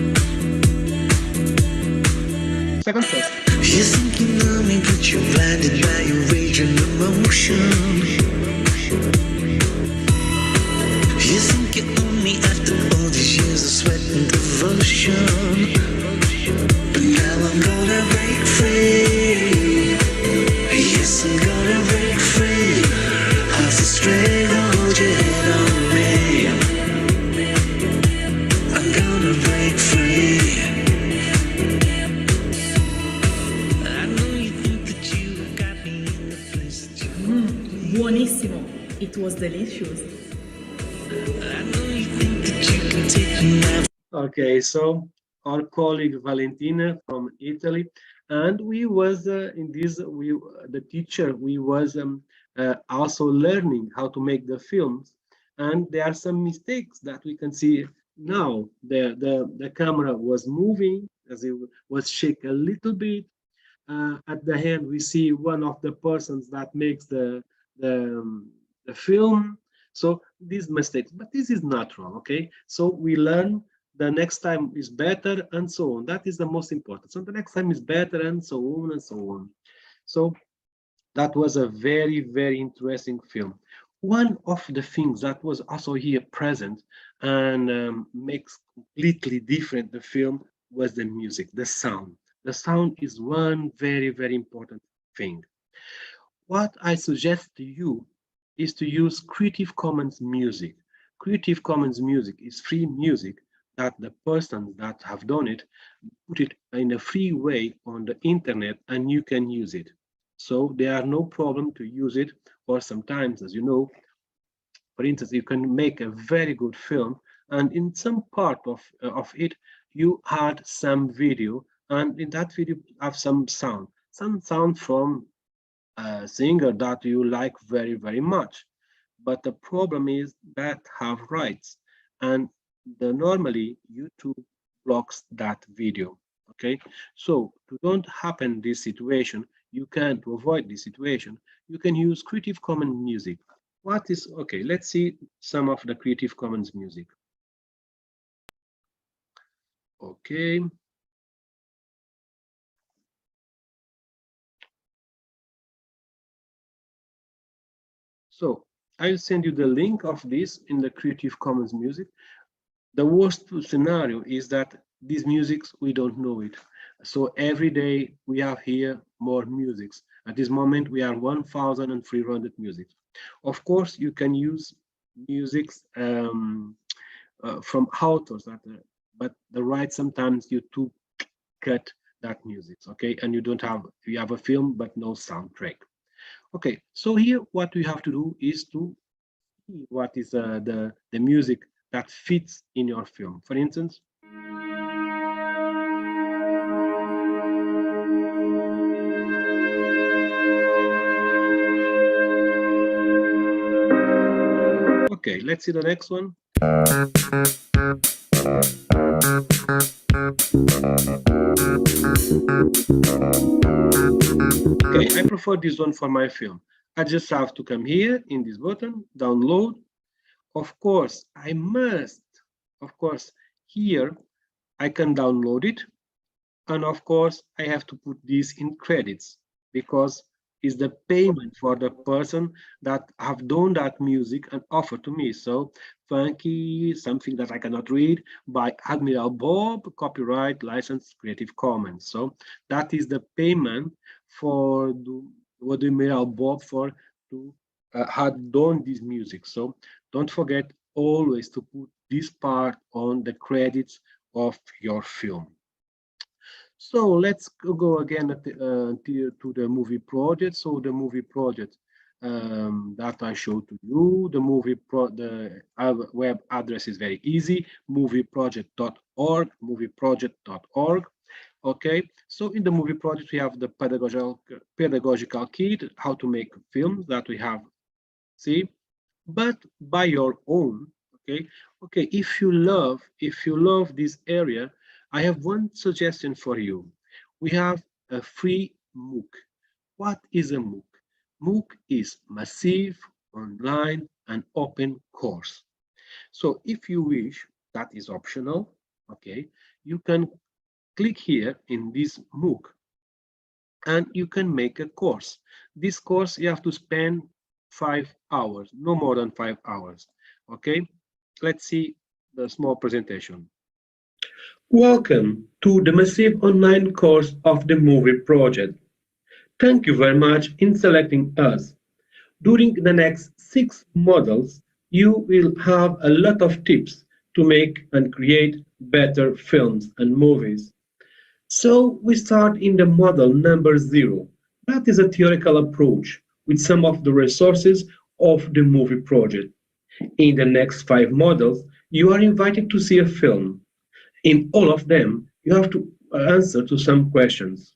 Second shot. You're thinking of me, but you're blinded by your rage and emotion. You think you own me after all these years of sweat and devotion. But now I'm gonna break free. Yes, I'm gonna break free. Heart's a string, hold your head on me. I'm gonna break free. Buonissimo. It was delicious. Okay, so our colleague Valentina from Italy, and we was in this, the teacher, we was also learning how to make the films, and there are some mistakes that we can see now. The camera was moving as it was shake a little bit. At the end, we see one of the persons that makes the film. So these mistakes, but this is natural. Okay, so we learn. The next time is better, and so on. That is the most important. So the next time is better, and so on and so on. So that was a very, very interesting film. One of the things that was also here present and makes completely different the film was the music, the sound. The sound is one very, very important thing. What I suggest to you is to use Creative Commons music. Creative Commons music is free music that the persons that have done it put it in a free way on the internet, and you can use it. So there are no problem to use it. Or sometimes, as you know, for instance, you can make a very good film, and in some part of it, you add some video, and in that video have some sound from a singer that you like very, very much. But the problem is that have rights, and normally YouTube blocks that video. Okay, so to don't happen this situation, to avoid this situation, you can use Creative Commons music. What is, okay, let's see some of the Creative Commons music. Okay. So I'll send you the link of this in the Creative Commons music. The worst scenario is that these musics, we don't know it. So every day we have here more musics. At this moment, we are 1,300 musics. Of course, you can use musics from authors, but the right sometimes you to cut that music, okay? And you have a film, but no soundtrack. Okay, so here what we have to do is to see what is the music that fits in your film. For instance, okay, let's see the next one. Okay, I prefer this one for my film. I just have to come here in this button, download. Of course, I must, of course, Here, I can download it. And of course, I have to put this in credits because it's the payment for the person that have done that music and offer to me. So funky, something that I cannot read, by Admiral Bob, copyright license Creative Commons. So that is the payment for what Admiral Bob for to had done this music. So don't forget always to put this part on the credits of your film. So let's go again to the movie project. So the movie project that I showed to you, the web address is very easy, movieproject.org, movieproject.org. Okay, so in the movie project we have the pedagogical kit, how to make films that we have, see, but by your own. Okay, if you love this area, I have one suggestion for you. We have a free MOOC. What is a MOOC? MOOC is massive, online, and open course. So if you wish, that is optional, okay, you can click here in this MOOC and you can make a course. This course you have to spend 5 hours, no more than 5 hours, okay? Let's see the small presentation. Welcome to the massive online course of the movie project. Thank you very much in selecting us. During the next 6 modules, you will have a lot of tips to make and create better films and movies. So we start in the model number 0. That is a theoretical approach with some of the resources of the movie project. In the next 5 models, you are invited to see a film. In all of them, you have to answer to some questions.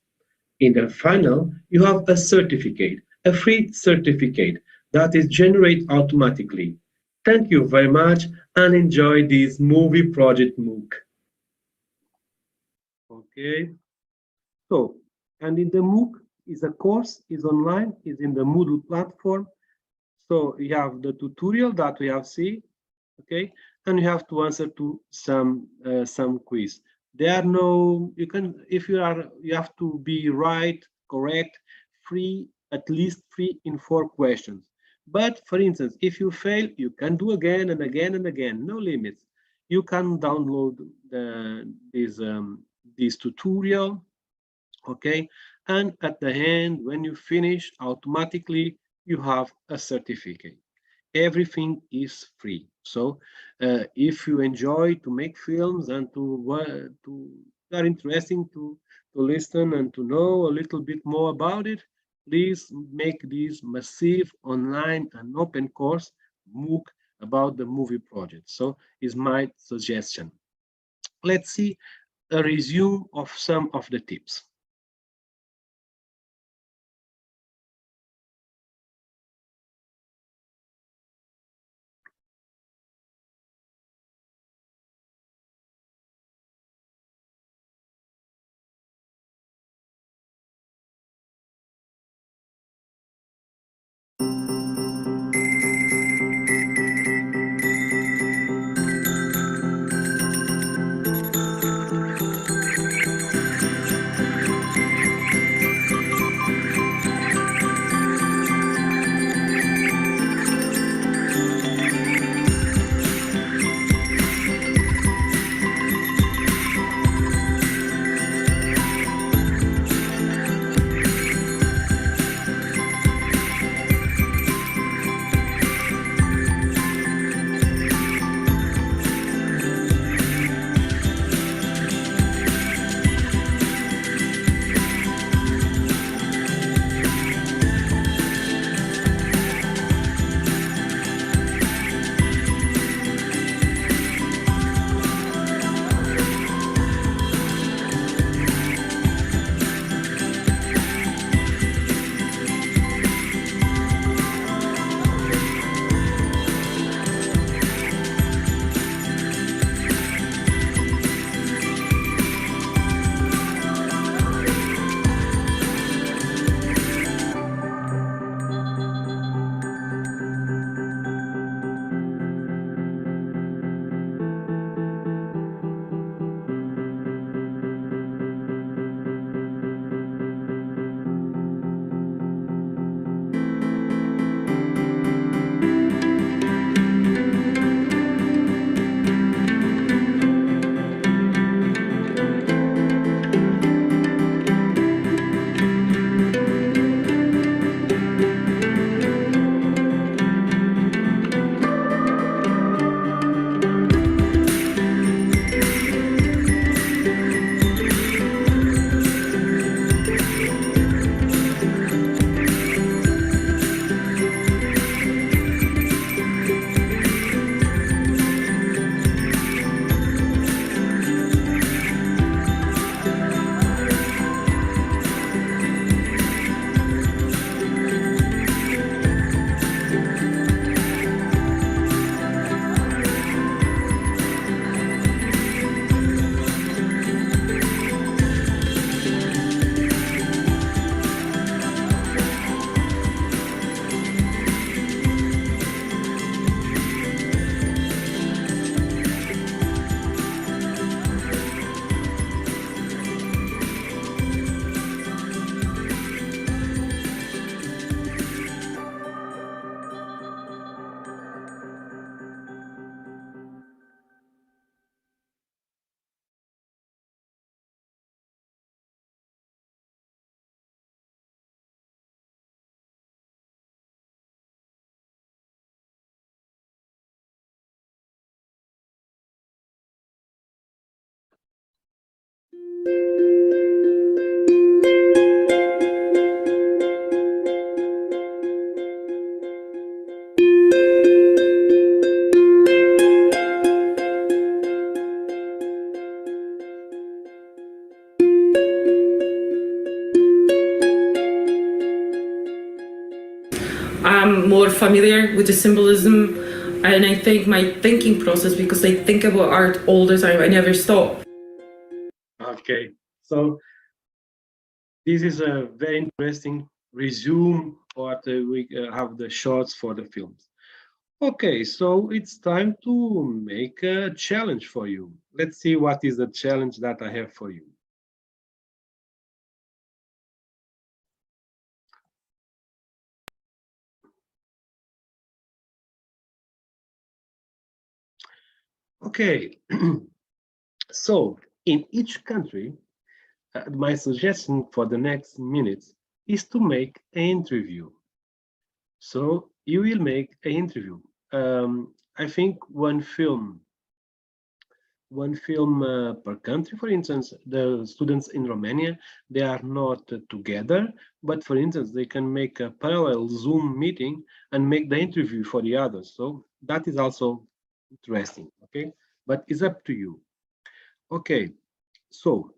In the final, you have a certificate, a free certificate that is generated automatically. Thank you very much and enjoy this movie project MOOC. Okay, so, and in the MOOC is a course, is online, is in the Moodle platform. So you have the tutorial that we have seen, okay, and you have to answer to some quiz. There are no, you can, if you are, you have to be right, correct, free, at least 3 in 4 questions. But for instance, if you fail, you can do again and again and again, no limits. You can download this tutorial, okay, and at the end, when you finish, automatically you have a certificate. Everything is free. So if you enjoy to make films and are interesting to listen and to know a little bit more about it, please make this massive online and open course MOOC about the movie project. So is my suggestion. Let's see a resume of some of the tips. I'm more familiar with the symbolism, and I think my thinking process, because I think about art all the time, I never stop. Okay, so this is a very interesting resume what we have the shots for the films. Okay, so it's time to make a challenge for you. Let's see what is the challenge that I have for you. Okay, so in each country, my suggestion for the next minutes is to make an interview. So you will make an interview. I think one film per country. For instance, the students in Romania, they are not together, but for instance, they can make a parallel Zoom meeting and make the interview for the others. So that is also interesting, okay? But it's up to you. Okay, so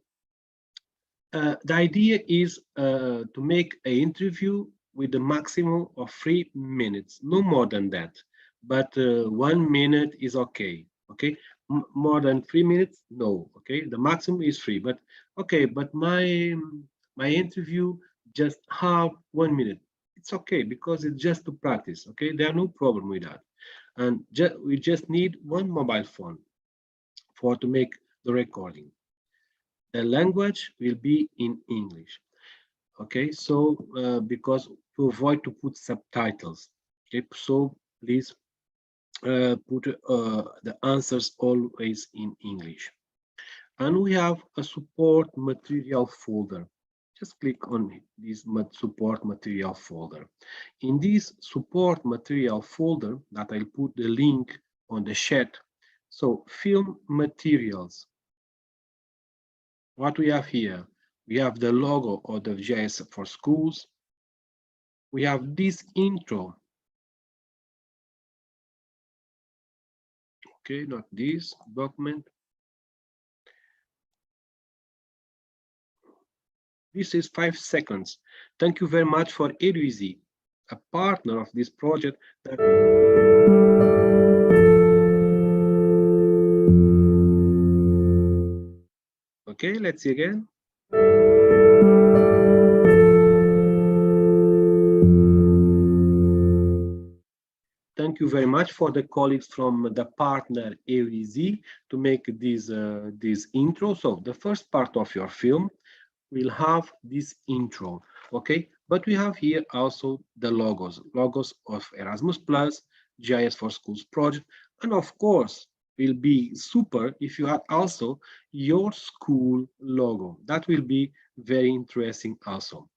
the idea is to make an interview with a maximum of 3 minutes, no more than that. But 1 minute is okay. Okay, more than 3 minutes, no. Okay, the maximum is 3. But okay, but my interview just have 1 minute. It's okay because it's just to practice. Okay, there are no problem with that, and we just need one mobile phone for to make the recording. The language will be in English. Okay, so because to avoid to put subtitles. Okay, so please put the answers always in English. And we have a support material folder. Just click on this support material folder. In this support material folder that I'll put the link on the chat. So film materials. What we have here, we have the logo of the GIS4Schools. We have this intro. Okay, not this document. This is 5 seconds. Thank you very much for IO3, a partner of this project. Okay, let's see again. Thank you very much for the colleagues from the partner IO3 to make this intro. So the first part of your film will have this intro, okay? But we have here also the logos of Erasmus+, GIS4Schools project, and of course, will be super if you had also your school logo. That will be very interesting also.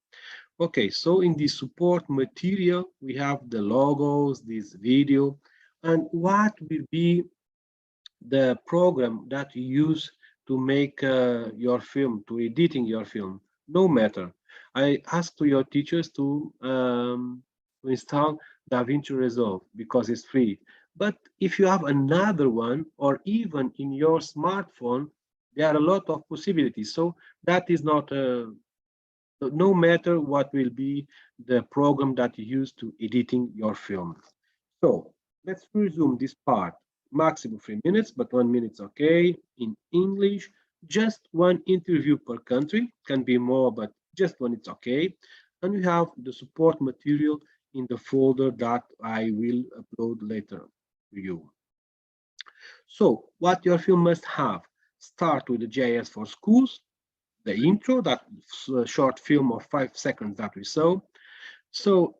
Okay, so in the support material, we have the logos, this video, and what will be the program that you use to make your film, to editing your film, no matter. I ask to your teachers to install DaVinci Resolve because it's free. But if you have another one, or even in your smartphone, there are a lot of possibilities. So that is not no matter what will be the program that you use to editing your film. So let's resume this part. Maximum 3 minutes, but 1 minute's okay. In English, just one interview per country, can be more, but just one it's okay. And we have the support material in the folder that I will upload later to you. So what your film must have, start with the GIS4Schools, the intro, that short film of 5 seconds that we saw. So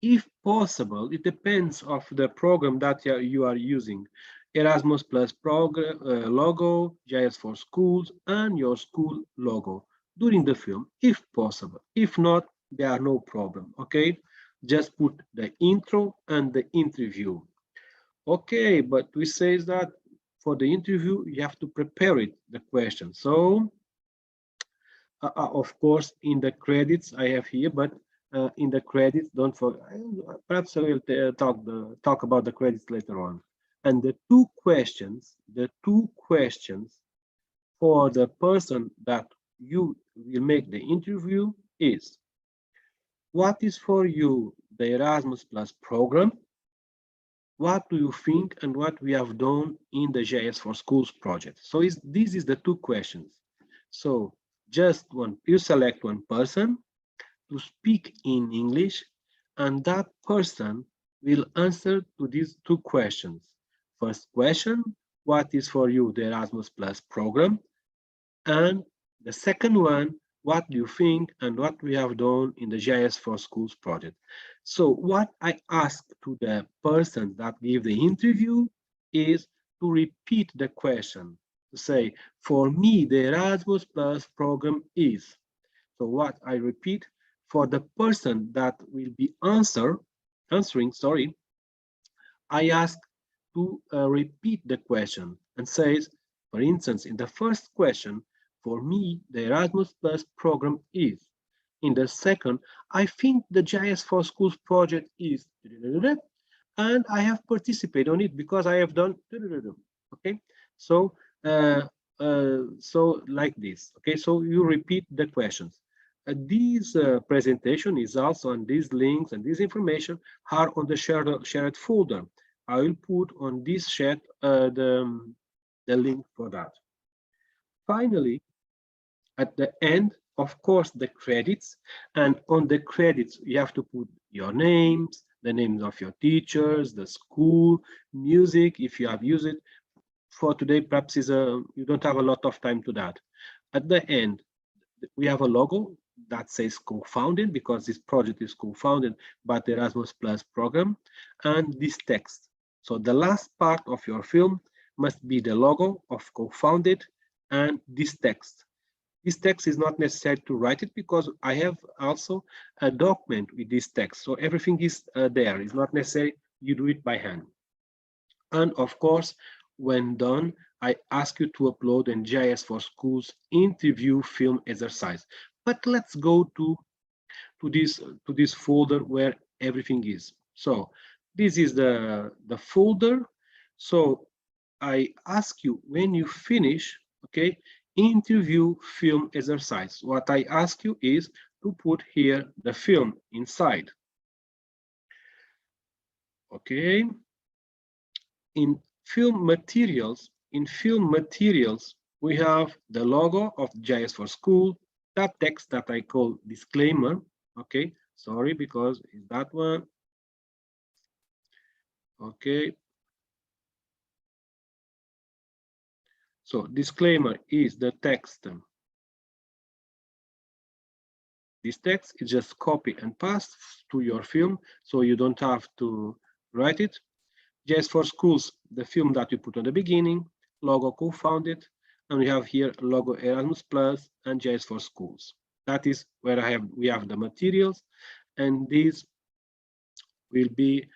if possible, it depends of the program that you are using. Erasmus Plus program, logo, GIS4Schools, and your school logo during the film, if possible. If not, there are no problem, okay? Just put the intro and the interview. Okay, but we say that for the interview, you have to prepare it, the question. So Of course, in the credits I have here, but in the credits, don't forget. Perhaps I will talk about the credits later on. And the two questions for the person that you will make the interview is: what is for you the Erasmus Plus program? What do you think and what we have done in the GIS4Schools project? So this is the two questions. So just you select one person to speak in English, and that person will answer to these two questions. First question, what is for you the Erasmus Plus program? And the second one, what do you think and what we have done in the GIS4Schools project? So what I ask to the person that give the interview is to repeat the question, to say, for me, the Erasmus Plus program is. So what I repeat, for the person that will be answering, I ask to repeat the question and says, for instance, in the first question, for me, the Erasmus Plus program is. In the second, I think the GIS4Schools project is, and I have participated on it because I have done, okay? So, so like this, okay? So you repeat the questions. This presentation is also on these links, and this information are on the shared folder. I will put on this chat the link for that. Finally, at the end, of course, the credits, and on the credits, you have to put your names, the names of your teachers, the school, music, if you have used it. For today, perhaps you don't have a lot of time to that. At the end, we have a logo that says co-founded, because this project is co-founded by the Erasmus Plus program, and this text. So the last part of your film must be the logo of co-founded and this text. This text is not necessary to write it because I have also a document with this text. So everything is there. It's not necessary you do it by hand. And of course, when done, I ask you to upload in GIS4Schools interview film exercise. But let's go to this folder where everything is. So this is the folder. So I ask you, when you finish, okay, interview film exercise. What I ask you is to put here the film inside. Okay. In film materials, we have the logo of GIS4Schools, that text that I call disclaimer. Okay, sorry, because it's that one. Okay. So disclaimer is the text. This text is just copy and paste to your film, so you don't have to write it. GIS4Schools, the film that you put on the beginning, logo co-founded, and we have here logo Erasmus Plus and GIS4Schools. That is where we have the materials, and this will be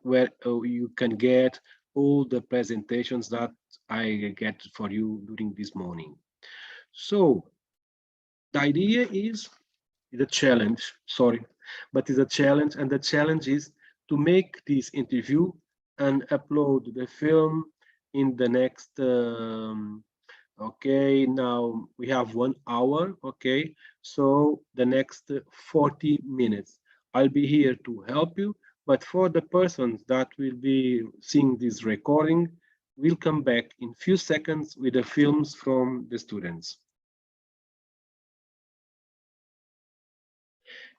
where you can get all the presentations that I get for you during this morning. So the idea is a challenge, sorry, but it's a challenge, and the challenge is to make this interview and upload the film in the next okay, now we have 1 hour, okay, so the next 40 minutes I'll be here to help you, but for the persons that will be seeing this recording, we'll come back in few seconds with the films from the students.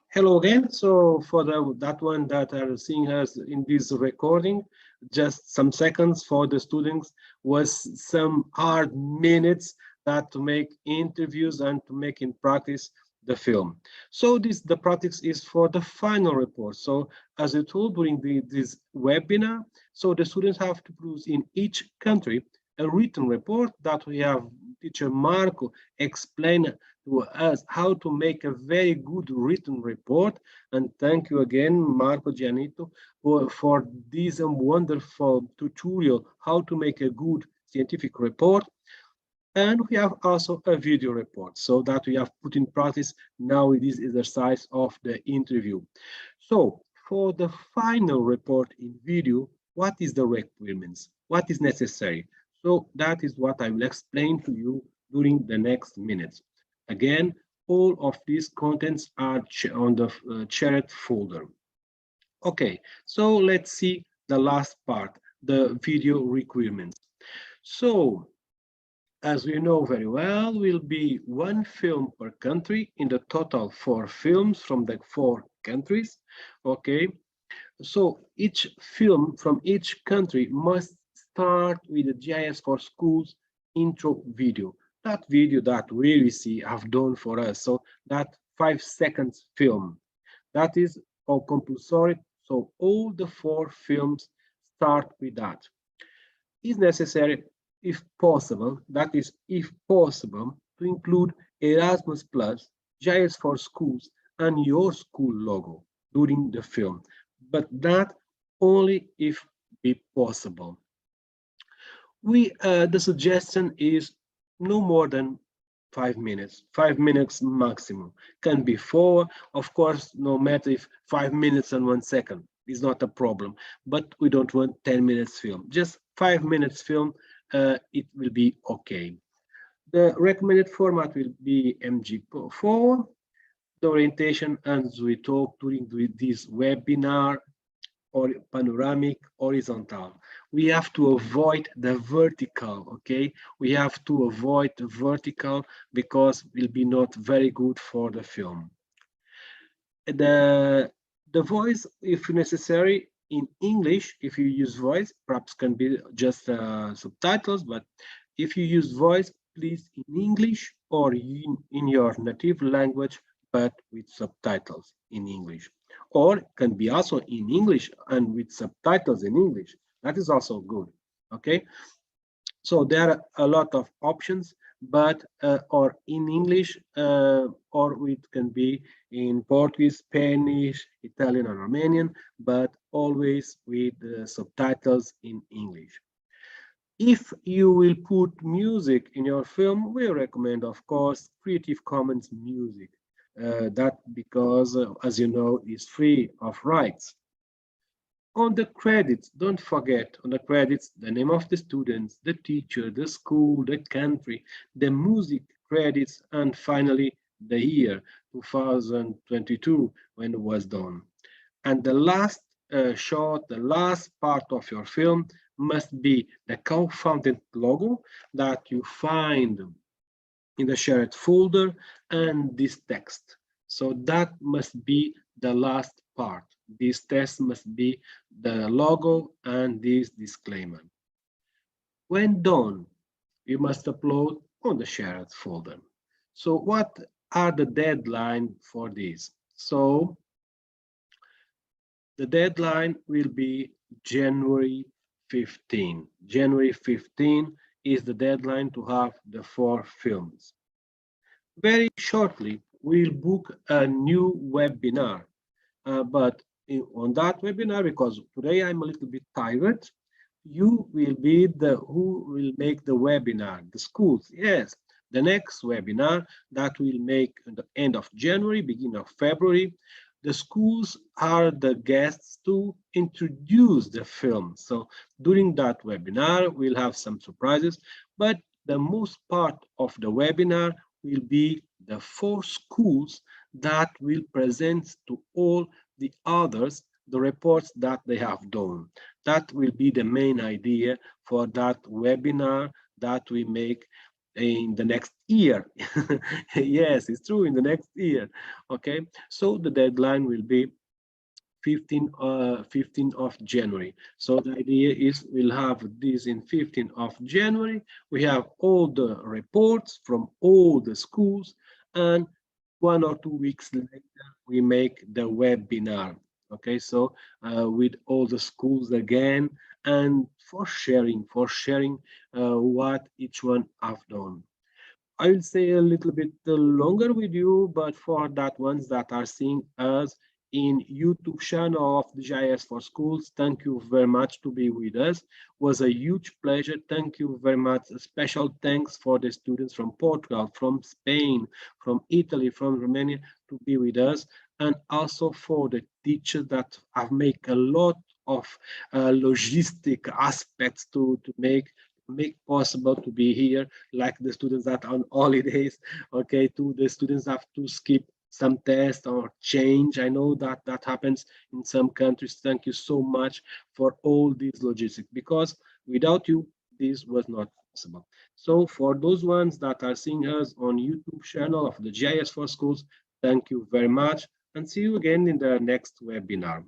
Hello again. So for that one that are seeing us in this recording, just some seconds for the students was some hard minutes that to make interviews and to make in practice the film. So the practice is for the final report. So as I told during this webinar, so the students have to produce in each country a written report that we have teacher Marco explain to us how to make a very good written report. And thank you again, Marco Gianito, for this wonderful tutorial, how to make a good scientific report. And we have also a video report, so that we have put in practice now with this exercise of the interview. So for the final report in video, what is the requirements? What is necessary? So that is what I will explain to you during the next minutes. Again, all of these contents are on the shared folder. Okay, so let's see the last part, the video requirements. So, as we know very well, will be one film per country, in the total 4 films from the 4 countries. Okay, so each film from each country must start with the GIS4Schools intro video. That video that we see have done for us. So that 5 seconds film, that is all compulsory. So all the 4 films start with that. Is necessary, if possible, that is, if possible, to include Erasmus Plus, GIS4Schools, and your school logo during the film, but that only if be possible. The suggestion is no more than 5 minutes, 5 minutes maximum. Can be 4, of course, no matter if 5 minutes and 1 second is not a problem, but we don't want 10 minutes film. Just 5 minutes film, it will be okay. The recommended format will be MG4. The orientation, as we talked during this webinar, or panoramic, horizontal. We have to avoid the vertical, okay? We have to avoid the vertical because it will be not very good for the film. The voice, if necessary, in English, if you use voice, perhaps can be just subtitles, but if you use voice, please in English or in your native language, but with subtitles in English. Or can be also in English and with subtitles in English. That is also good, okay? So there are a lot of options, but or in English, or it can be in Portuguese, Spanish, Italian, or Romanian, but always with subtitles in English. If you will put music in your film, we recommend, of course, Creative Commons music. That because, as you know, is free of rights. On the credits, don't forget, on the credits, the name of the students, the teacher, the school, the country, the music credits, and finally, the year, 2022, when it was done. And the last shot, the last part of your film must be the co-founded logo that you find in the shared folder and this text. So that must be the last part. This text must be the logo and this disclaimer. When done, you must upload on the shared folder. So what are the deadline for this? So the deadline will be January 15. January 15 is the deadline to have the 4 films. Very shortly, we'll book a new webinar, but on that webinar, because today I'm a little bit tired, you will be who will make the webinar, the schools. Yes, the next webinar that we'll make at the end of January, beginning of February. The schools are the guests to introduce the film. So during that webinar, we'll have some surprises, but the most part of the webinar will be the 4 schools that will present to all the others the reports that they have done. That will be the main idea for that webinar that we make in the next year. Yes, it's true, in the next year. Okay, so the deadline will be 15 of January. So the idea is we'll have this in 15th of January. We have all the reports from all the schools, and 1 or 2 weeks later, we make the webinar. Okay, so with all the schools again, and for sharing what each one have done. I will stay a little bit longer with you, but for that ones that are seeing us in YouTube channel of the GIS4Schools. Thank you very much to be with us. It was a huge pleasure. Thank you very much. A special thanks for the students from Portugal, from Spain, from Italy, from Romania to be with us, and also for the teachers that have made a lot of logistic aspects to make possible to be here, like the students that are on holidays, okay, to the students that have to skip some tests or change. I know that that happens in some countries. Thank you so much for all these logistics, because without you, this was not possible. So for those ones that are seeing us on YouTube channel of the GIS4Schools, thank you very much, and see you again in the next webinar.